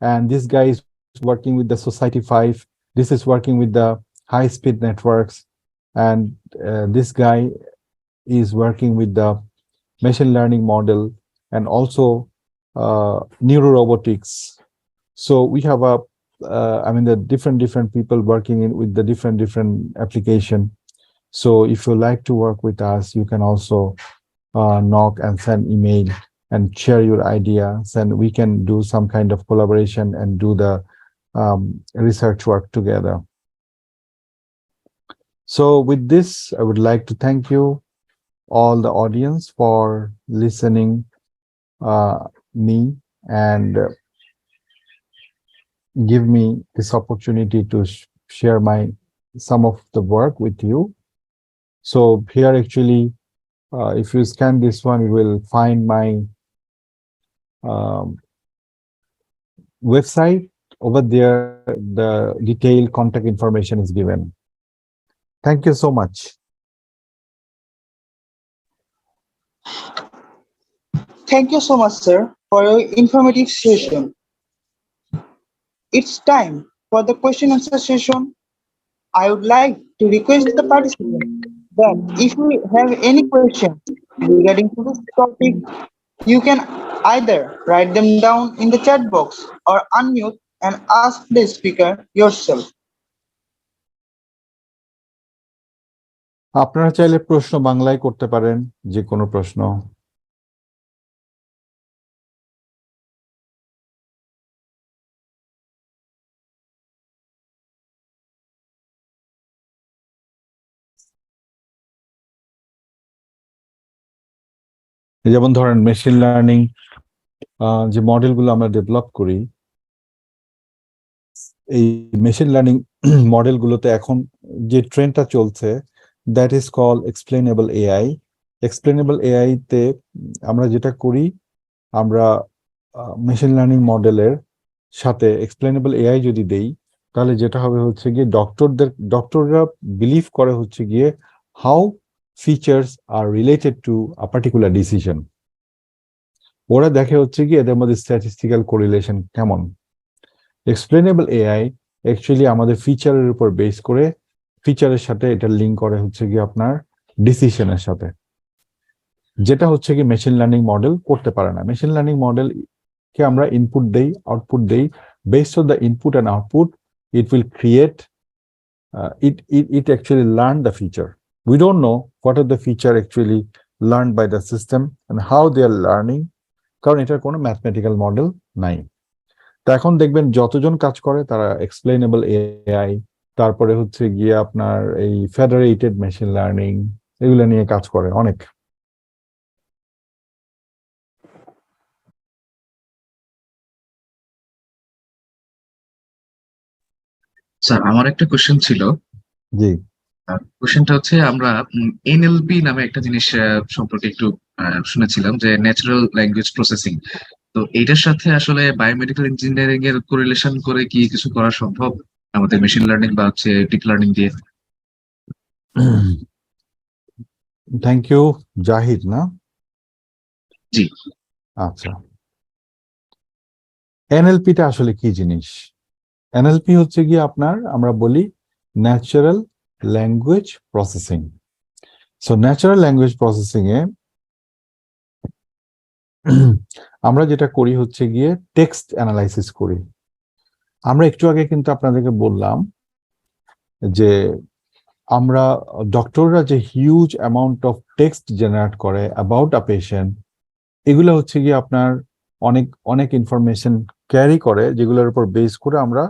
And this guy is working with the society 5. This is working with the high-speed networks. And this guy is working with the machine learning model and also neurorobotics. So we have the different people working with the different application. So if you like to work with us, you can also knock and send email and share your ideas, and we can do some kind of collaboration and do the research work together. So with this, I would like to thank you, all the audience, for listening me and give me this opportunity to share some of the work with you. So here actually, if you scan this one, you will find my website. Over there, the detailed contact information is given. Thank you so much. Thank you so much, sir, for your informative session. It's time for the question answer session. I would like to request the participants that if you have any questions regarding to this topic, you can either write them down in the chat box or unmute and ask the speaker yourself. আপনারা চাইলে প্রশ্ন বাংলায় করতে পারেন, যে কোনো প্রশ্ন। যেমন ধরেন মেশিন লার্নিং যে মডেলগুলো আমরা ডেভেলপ করি, এই মেশিন লার্নিং মডেলগুলোতে এখন যে ট্রেন্ডটা চলছে, that is call explainable AI. Explainable AI তে আমরা যেটা করি, আমরা মেশিন লার্নিং মডেলের সাথে এক্সপ্লেনেবল এআই যদি দেই, তাহলে যেটা হবে হচ্ছে গিয়ে ডক্টররা বিলিভ করে হচ্ছে গিয়ে how features are related to a particular decision. ওরা দেখে হচ্ছে কি এদের মধ্যে স্ট্যাটিস্টিক্যাল কোরিলেশন কেমন। এক্সপ্লেনেবল এআই অ্যাকচুয়ালি আমাদের ফিচারের উপর বেস করে ফিচারের সাথে এটা লিঙ্ক করে হচ্ছে কি আপনার ডিসিশনের সাথে, যেটা হচ্ছে কি মেশিন লার্নিং মডেল করতে পারে না। মেশিন লার্নিং মডেল কে আমরা ইনপুট দেই, আউটপুট দেই, based on the input and output it will create it actually learn the feature. We don't know what are the feature actually learned by the system and how they are learning, কারণ এটার কোনো mathematical model নাই। তো এখন দেখবেন যতজন কাজ করে তারা এক্সপ্লেনেবল এআই, তারপরে হচ্ছে গিয়ে আপনার এই ফেডারেটেড মেশিন লার্নিং, এগুলো নিয়ে কাজ করে অনেক। স্যার, আমার একটা কোশ্চেন ছিল। জি, কোশ্চেনটা হচ্ছে, আমরা এনএলপি নামে একটা জিনিস সম্পর্কে একটু শুনেছিলাম, যে ন্যাচারাল ল্যাঙ্গুয়েজ প্রসেসিং। তো এইটার সাথে আসলে বায়োমেডিক্যাল ইঞ্জিনিয়ারিং এর কোরিলেশন করে কি কিছু করা সম্ভব আমাদের মেশিন লার্নিং বা হচ্ছে ডিপ লার্নিং দিয়ে? থ্যাংক ইউ জাহিদ না? জি। আচ্ছা, এনএলপিটা আসলে কি জিনিস? এনএলপি হচ্ছে গিয়ে আপনার, আমরা বলি natural language processing. So natural language processing এ আমরা যেটা করি হচ্ছে গিয়ে টেক্সট অ্যানালাইসিস করি। আমরা একটু আগে কিন্তু আপনাদেরকে বললাম যে আমরা ডক্টররা যে huge amount of text generate করে অ্যাবাউট আ পেশেন্ট, এগুলো হচ্ছে গিয়ে আপনার অনেক অনেক ইনফরমেশন ক্যারি করে, যেগুলোর উপর বেস করে আমরা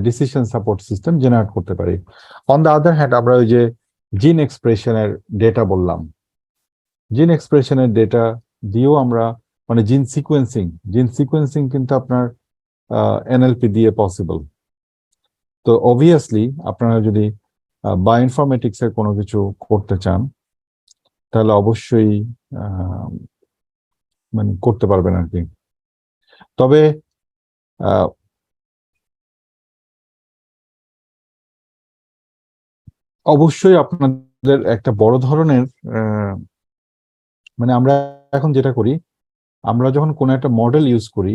ডিসিশন সাপোর্ট সিস্টেম জেনারেট করতে পারি। অন দ্য আদার হ্যান্ড, আমরা ওই যে জিন এক্সপ্রেশনের ডেটা বললাম, জিন এক্সপ্রেশনের ডেটা দিয়েও আমরা, মানে জিন সিকোয়েন্সিং কিন্তু আপনার এনএলপি দিয়ে পসিবল। তো অবভিয়াসলি আপনারা যদি বায়োইনফরমেটিক্স এর কোনো কিছু করতে চান, তাহলে অবশ্যই মানে করতে পারবেন আর কি। তবে অবশ্যই আপনাদের একটা বড় ধরনের মানে আমরা এখন যেটা করি, আমরা যখন কোনো একটা মডেল ইউজ করি,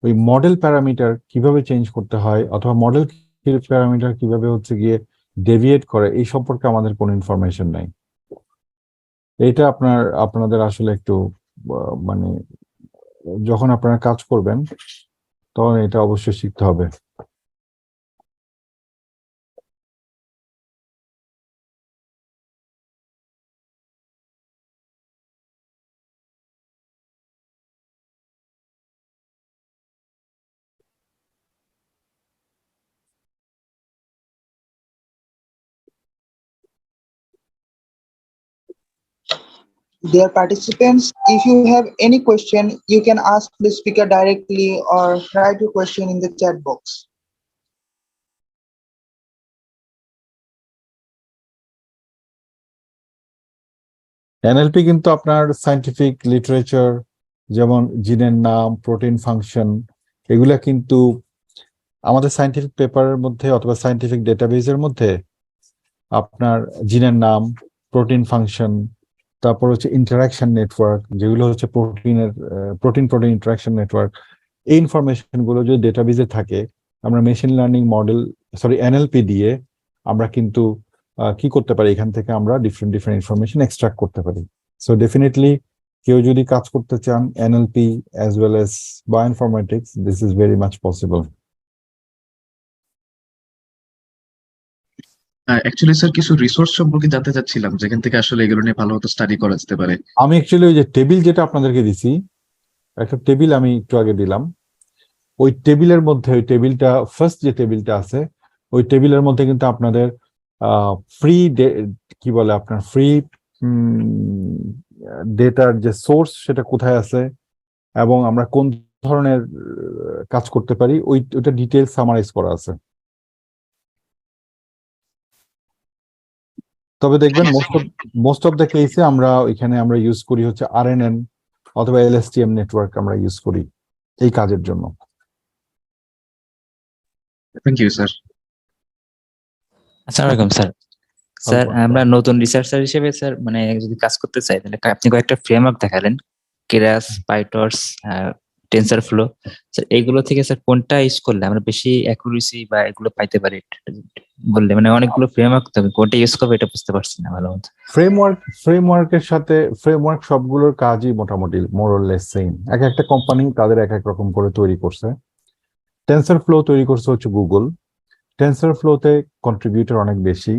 ওই মডেল প্যারামিটার কিভাবে চেঞ্জ করতে হয় অথবা মডেল প্যারামিটার কিভাবে হচ্ছে গিয়ে ডেভিয়েট করে, এই সম্পর্কে আমাদের কোনো ইনফরমেশন নাই। এটা আপনাদের আসলে একটু মানে যখন আপনারা কাজ করবেন তখন এটা অবশ্যই শিখতে হবে। Dear participants, if you have any question, you can ask the speaker directly or write your question in the chat box. NLP কিন্তু আপনার সায়েন্টিফিক লিটারেচার, যেমন জিনের নাম, প্রোটিন ফাংশন, এগুলা কিন্তু আমাদের সায়েন্টিফিক পেপারের মধ্যে অথবা সায়েন্টিফিক ডেটাবেজের মধ্যে আপনার জিনের নাম, প্রোটিন ফাংশন, তারপর হচ্ছে ইন্টারাকশন নেটওয়ার্ক, যেগুলো হচ্ছে প্রোটিন প্রোটিন ইন্টারাকশন নেটওয়ার্ক, এই ইনফরমেশন গুলো যদি ডেটাবেজে থাকে, আমরা machine learning model, sorry NLP দিয়ে আমরা কিন্তু কি করতে পারি, এখান থেকে আমরা ডিফারেন্ট ডিফারেন্ট ইনফরমেশন এক্সট্রাক্ট করতে পারি। সো ডেফিনেটলি কেউ যদি কাজ করতে চান NLP as well as bioinformatics, this is very much possible. Actually sir, কিছু রিসোর্স সম্পর্কে জানতে চাচ্ছিলাম, যেখান থেকে আসলে এগুলো নিয়ে ভালো মতো স্টাডি করা যেতে পারে। আমি অ্যাকচুয়ালি ওই যে টেবিল যেটা আপনাদেরকে দিছি, একটা টেবিল আমি একটু আগে দিলাম, ওই টেবিলের মধ্যে, ওই টেবিলটা ফার্স্ট যে টেবিলটা আছে, ওই টেবিলের মধ্যে কিন্তু আপনাদের ফ্রি কি বলে আপনার ফ্রি ডেটার যে সোর্স সেটা কোথায় আছে এবং আমরা কোন ধরনের কাজ করতে পারি ওইটা ডিটেইলস সামারাইজ করা আছে। তবে দেখবেন মোস্ট অফ দ্য কেসে আমরা এখানে আমরা ইউজ করি হচ্ছে RNN অথবা LSTM নেটওয়ার্ক আমরা ইউজ করি এই কাজের জন্য। Thank you sir. আসসালামু আলাইকুম স্যার। স্যার আমরা নতুন রিসার্চার হিসেবে স্যার মানে যদি কাজ করতে চাই তাহলে আপনি কয়েকটা ফ্রেমওয়ার্ক দেখালেন, কেরাস, পাইটর্স, টেনসর ফ্লো। স্যার এইগুলো থেকে স্যার কোনটা ইউজ করলে আমরা বেশি অ্যাকুরেসি বা এগুলো পাইতে পারি বললে, মানে অনেকগুলো ফ্রেমওয়ার্ক তো কোনটা ইউজ করবো এটা বুঝতে পারছি না ভালো মতো। ফ্রেমওয়ার্কের সাথে ফ্রেমওয়ার্ক সবগুলোর কাজই মোটামুটি মোর অর লেস সেম। এক একটা কোম্পানি তাদের এক এক রকম করে তৈরি করছে। টেনসর ফ্লো তৈরি করছে হচ্ছে গুগল। টেনসর ফ্লোতে কন্ট্রিবিউটর অনেক বেশি।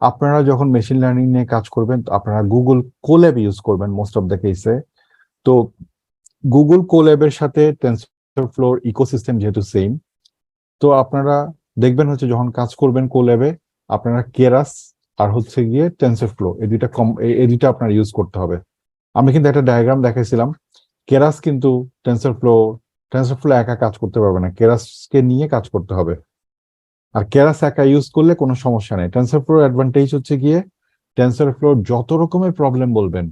আপনারা যখন মেশিন লার্নিং নিয়ে কাজ করবেন আপনারা গুগল কোল্যাব ইউজ করবেন মোস্ট অফ দ্য কেসে। তো গুগল কোল্যাবের সাথে টেনসর ফ্লোর ইকোসিস্টেম যেহেতু সেম, তো আপনারা দেখবেন হচ্ছে যখন কাজ করবেন কোল্যাবে আপনারা কেরাস আর হচ্ছে গিয়ে টেনসর ফ্লো এই দুইটা আপনার ইউজ করতে হবে। আমি কিন্তু একটা ডায়াগ্রাম দেখাইছিলাম। কেরাস কিন্তু টেনসর ফ্লো একা কাজ করতে পারবে না, কেরাসকে নিয়ে কাজ করতে হবে। আর কেরাস একা ইউজ করলে কোনো সমস্যা নেই। টেনসর ফ্লোর অ্যাডভান্টেজ হচ্ছে গিয়ে টেনসর ফ্লোর যত রকমের প্রবলেম বলবেন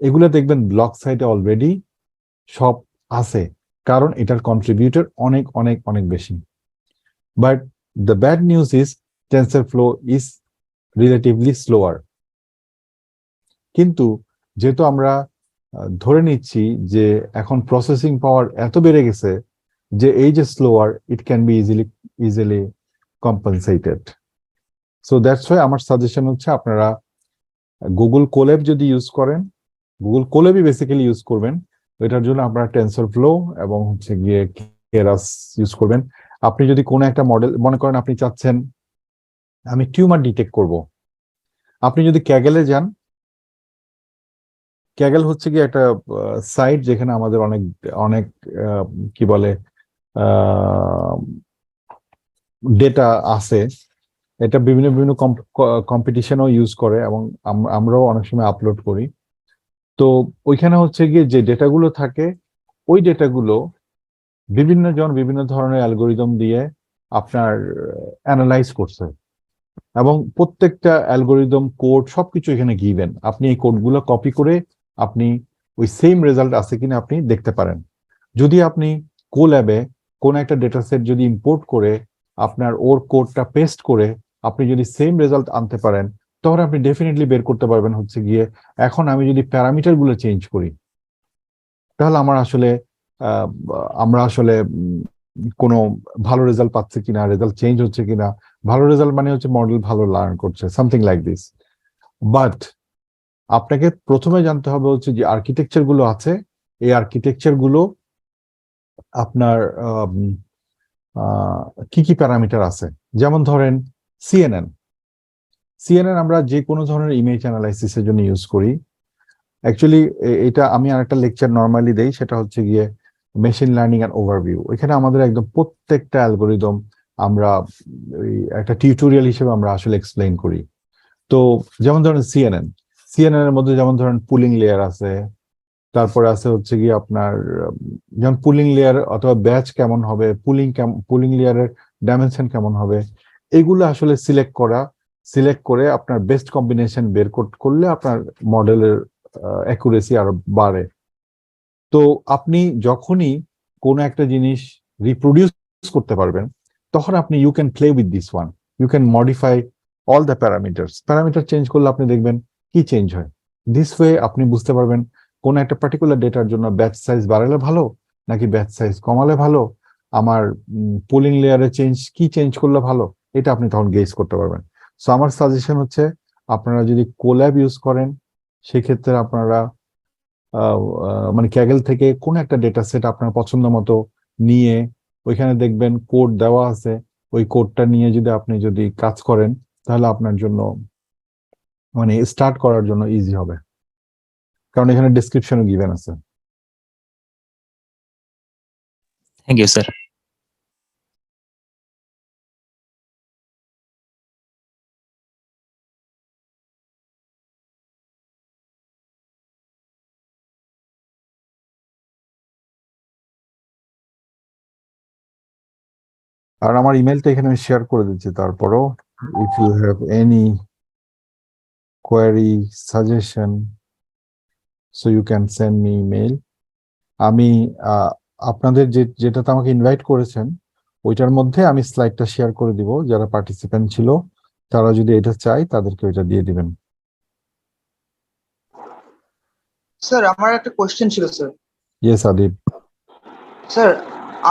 এগুলো দেখবেন ব্লক সাইটে অলরেডি সব আছে, কারণ এটার কন্ট্রিবিউটর অনেক অনেক অনেক বেশি। But the bad news is tensor flow is relatively slower. কিন্তু যেহেতু আমরা ধরে নিচ্ছি যে এখন প্রসেসিং পাওয়ার এত বেড়ে গেছে যে এই যে slower it can be easily compensated. So that's why আমার সাজেশন হচ্ছে আপনারা গুগল কোল্যাব যদি ইউজ করেন, গুগল কোল্যাবই বেসিক্যালি ইউজ করবেন। এটার জন্য আপনারা টেনসর ফ্লো এবং হচ্ছে গিয়ে কেরাস ইউজ করবেন। আপনি যদি কোনো একটা মডেল মনে করেন আপনি চাচ্ছেন আমি টিউমার ডিটেক্ট করব, আপনি যদি ক্যাগেলে যান, ক্যাগেল হচ্ছে কি একটা সাইট যেখানে আমাদের অনেক অনেক কি বলে ডেটা আছে। এটা বিভিন্ন বিভিন্ন কম্পিটিশনও ইউজ করে এবং আমরাও অনেক সময় আপলোড করি। তো ওইখানে হচ্ছে গিয়ে যে ডেটাগুলো থাকে ওই ডেটাগুলো বিভিন্ন জন বিভিন্ন ধরনের অ্যালগোরিদম দিয়ে আপনার অ্যানালাইজ করছে এবং প্রত্যেকটা অ্যালগোরিদম কোড সবকিছু এখানে গিভেন। আপনি এই কোডগুলো কপি করে আপনি ওই সেম রেজাল্ট আছে কিনা আপনি দেখতে পারেন। যদি আপনি কোল্যাবে কোন একটা ডেটা সেট যদি ইম্পোর্ট করে আপনার ওর কোডটা পেস্ট করে আপনি যদি সেম রেজাল্ট আনতে পারেন তখন আপনি ডেফিনেটলি বের করতে পারবেন হচ্ছে গিয়ে এখন আমি যদি প্যারামিটার গুলো চেঞ্জ করি তাহলে আহ, আমরা আসলে কোনো ভালো রেজাল্ট পাচ্ছে কিনা, রেজাল্ট চেঞ্জ হচ্ছে কিনা। ভালো রেজাল্ট মানে হচ্ছে মডেল ভালো লার্ন করছে, সামথিং লাইক দিস। বাট আপনাকে প্রথমে জানতে হবে হচ্ছে যে আর্কিটেকচার গুলো আছে, এই আর্কিটেকচার গুলো আপনার কি কি প্যারামিটার আছে। যেমন ধরেন সিএনএন সিএনএন আমরা যে কোনো ধরনের ইমেজ অ্যানালাইসিসের জন্য ইউজ করি। অ্যাকচুয়ালি এটা আমি আরেকটা লেকচার নর্মালি দেই, সেটা হচ্ছে গিয়ে মেশিন লার্নিং এন্ড ওভারভিউ। এখানে আমাদের একদম প্রত্যেকটা অ্যালগোরিদম আমরা একটা টিউটোরিয়াল হিসেবে আমরা আসলে এক্সপ্লেইন করি। তো যেমন ধরেন সিএনএন এর মধ্যে যেমন ধরেন পুলিং লেয়ার আছে, তারপরে আছে হচ্ছে গিয়ে আপনার যেমন পুলিং লেয়ার অথবা ব্যাচ কেমন হবে, পুলিং লেয়ারের ডাইমেনশন কেমন হবে, এগুলো আসলে সিলেক্ট করে আপনার বেস্ট কম্বিনেশন বের করলে আপনার মডেলের অ্যাকুরেসি আরো বাড়ে। তো আপনি যখনই কোনো একটা জিনিস রিপ্রোডিউস করতে পারবেন তখন আপনি you can play with this one, you can modify all the parameter change করলে আপনি দেখবেন কি চেঞ্জ হয়। দিস ওয়ে আপনি বুঝতে পারবেন কোন একটা পার্টিকুলার ডেটার জন্য ব্যাচ সাইজ বাড়ালে ভালো নাকি ব্যাচ সাইজ কমালে ভালো, আমার পুলিং লেয়ারে কি চেঞ্জ করলে ভালো, এটা আপনি তখন গেস করতে পারবেন। সো আমার সাজেশন হচ্ছে আপনারা যদি কোল্যাব ইউজ করেন সেক্ষেত্রে আপনারা মানে ক্যাগেল থেকে কোন একটা ডেটা সেট আপনার পছন্দ মতো নিয়ে ওইখানে দেখবেন কোড দেওয়া আছে, ওই কোডটা নিয়ে আপনি যদি কাজ করেন তাহলে আপনার জন্য মানে স্টার্ট করার জন্য ইজি হবে, কারণ এখানে ডেসক্রিপশনও গিভেন আছে। Thank you sir. আর আমার ইমেলটা এখানে আমি শেয়ার করে দিচ্ছি। তারপরও if you have any query suggestion so you can send me email. আমি আপনাদের যেটাতে আমাকে ইনভাইট করেছেন ওইটার মধ্যে আমি স্লাইডটা শেয়ার করে দিব, যারা পার্টিসিপেন্ট ছিল তারা যদি এটা চায় তাদেরকে ওইটা দিয়ে দিবেন। স্যার আমার একটা কোয়েশ্চেন ছিল স্যার। ইয়েস আদিব। স্যার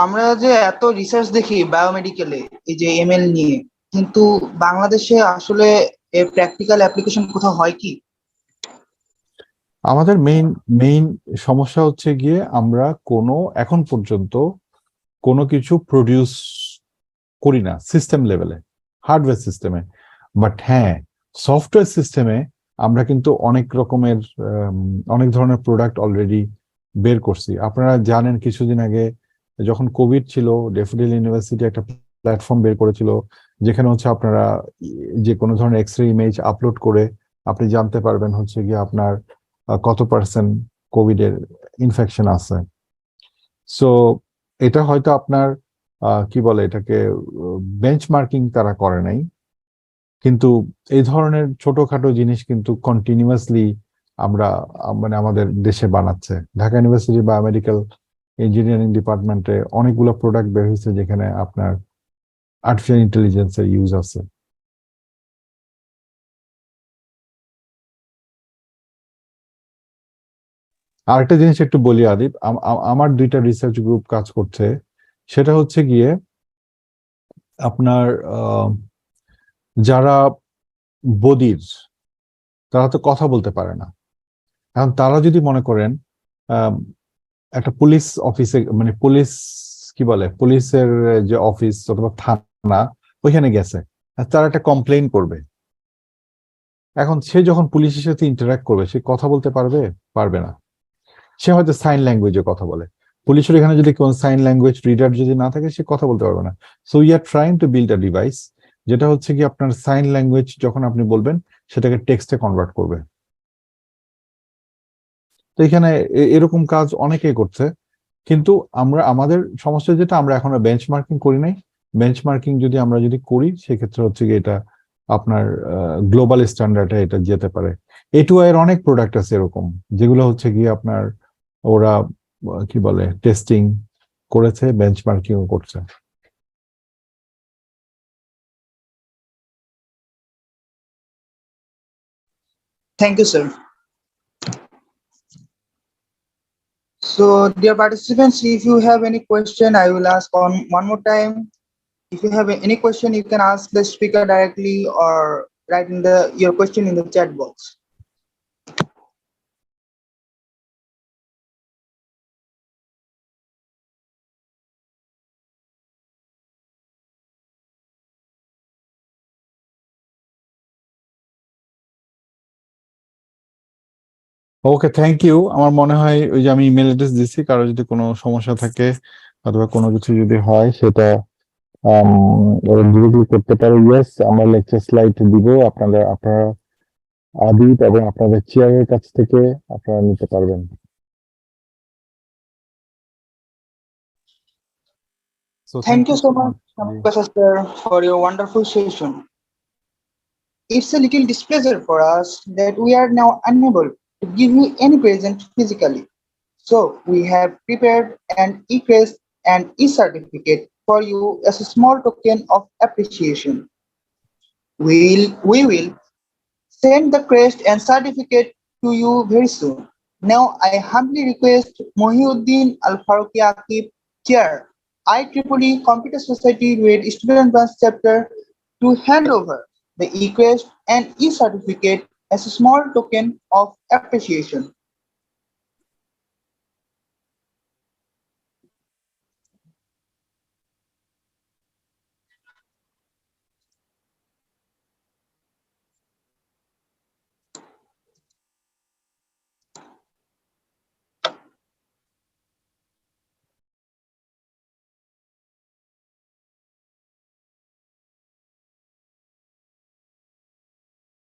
আমরা যে এত রিসার্চ দেখি বায়োমেডিকেলে এই যে এমএল নিয়ে, কিন্তু বাংলাদেশে আসলে এর প্র্যাকটিক্যাল অ্যাপ্লিকেশন কোথাও হয় কি? আমাদের মেইন সমস্যা হচ্ছে গিয়ে আমরা এখন পর্যন্ত কোনো কিছু প্রডিউস করি না সিস্টেম লেভেলে, হার্ডওয়্যার সিস্টেমে। বাট হ্যাঁ, সফটওয়্যার সিস্টেমে আমরা কিন্তু অনেক ধরনের প্রোডাক্ট অলরেডি বের করছি। আপনারা জানেন কিছুদিন আগে যখন কোভিড ছিল, ডেফোডিল ইউনিভার্সিটি একটা প্ল্যাটফর্ম বের করেছিল যেখানে হচ্ছে আপনারা যে কোনো ধরনের এক্স রে ইমেজ আপলোড করে আপনি জানতে পারবেন হচ্ছে গিয়ে আপনার কত পার্সেন্ট কোভিড এর ইনফেকশন আছে। সো এটা হয়তো আপনার কি বলে এটাকে বেঞ্চমার্কিং তারা করে নাই, কিন্তু এই ধরনের ছোটখাটো জিনিস কিন্তু কন্টিনিউয়াসলি আমরা মানে আমাদের দেশে বানাচ্ছে। ঢাকা ইউনিভার্সিটি বায়োমেডিক্যাল ইঞ্জিনিয়ারিং ডিপার্টমেন্টে অনেকগুলো প্রোডাক্ট বের হয়েছে যেখানে আপনার আর্টিফিশিয়াল ইন্টেলিজেন্সের ইউজ আছে। আরেকটা জিনিস একটু বলি আদিব, আমার 2টা রিসার্চ গ্রুপ কাজ করছে। সেটা হচ্ছে গিয়ে আপনার যারা বধির, তারা তো কথা বলতে পারে না। এখন তারা যদি মনে করেন একটা পুলিশ অফিসে, মানে পুলিশ কি বলে পুলিশের যে অফিস অথবা থানা ওইখানে গেছে, আর তারা একটা কমপ্লেইন করবে। এখন সে যখন পুলিশের সাথে ইন্টারাক্ট করবে সে কথা বলতে পারবে না। সে হয়তো সাইন ল্যাঙ্গুয়েজে কথা বলে। পুলিশের এখানে যদি কোন সাইন ল্যাঙ্গুয়েজ রিডার যদি না থাকে সে কথা বলতে পারবে না। So we are trying to build a device যেটা হচ্ছে কি আপনার সাইন ল্যাঙ্গুয়েজ যখন আপনি বলবেন সেটাকে টেক্সটে কনভার্ট করবে। তো এখানে এরকম কাজ অনেকেই করছে, কিন্তু আমাদের সমস্যা যেটা আমরা এখনো বেঞ্চমার্কিং করি নাই। বেঞ্চমার্কিং আমরা যদি করি সেক্ষেত্রে হচ্ছে কি এটা আপনার গ্লোবাল স্ট্যান্ডার্ডে এটা যেতে পারে। A2I এর অনেক প্রোডাক্ট আছে এরকম যেগুলো হচ্ছে কি আপনার ওরা কি বলে টেস্টিং করেছে, বেঞ্চমার্কিং করছে। Thank you, sir. So, dear participants, if you have any question, I will ask on one more time. If you have any question, you can ask the speaker directly or write in your question in the chat box. Okay, thank you. আমার মনে হয় ওই যে আমি email address দিচ্ছি, কারো যদি কোনো সমস্যা থাকে অথবা কোনো কিছু যদি হয় সেটা ওরা ডিরেক্টলি করতে পারে। ইয়েস, আমরা লেকচার স্লাইড দিব, আপনারা আদিত এবং আপনাদের চেয়ারের কাছ থেকে আপনারা নিতে পারবেন। So Thank you so so much, G. Professor sir, for your wonderful session. It's a little displeasure for us that we are now unable to give you any present physically. So we have prepared an e-crest and e-certificate for you as a small token of appreciation. We will send the crest and certificate to you very soon. Now I humbly request Mohiuddin Al Faruqi Akib, Chair, IEEE Computer Society RUET Student Branch Chapter, to hand over the e-crest and e-certificate as a small token of appreciation.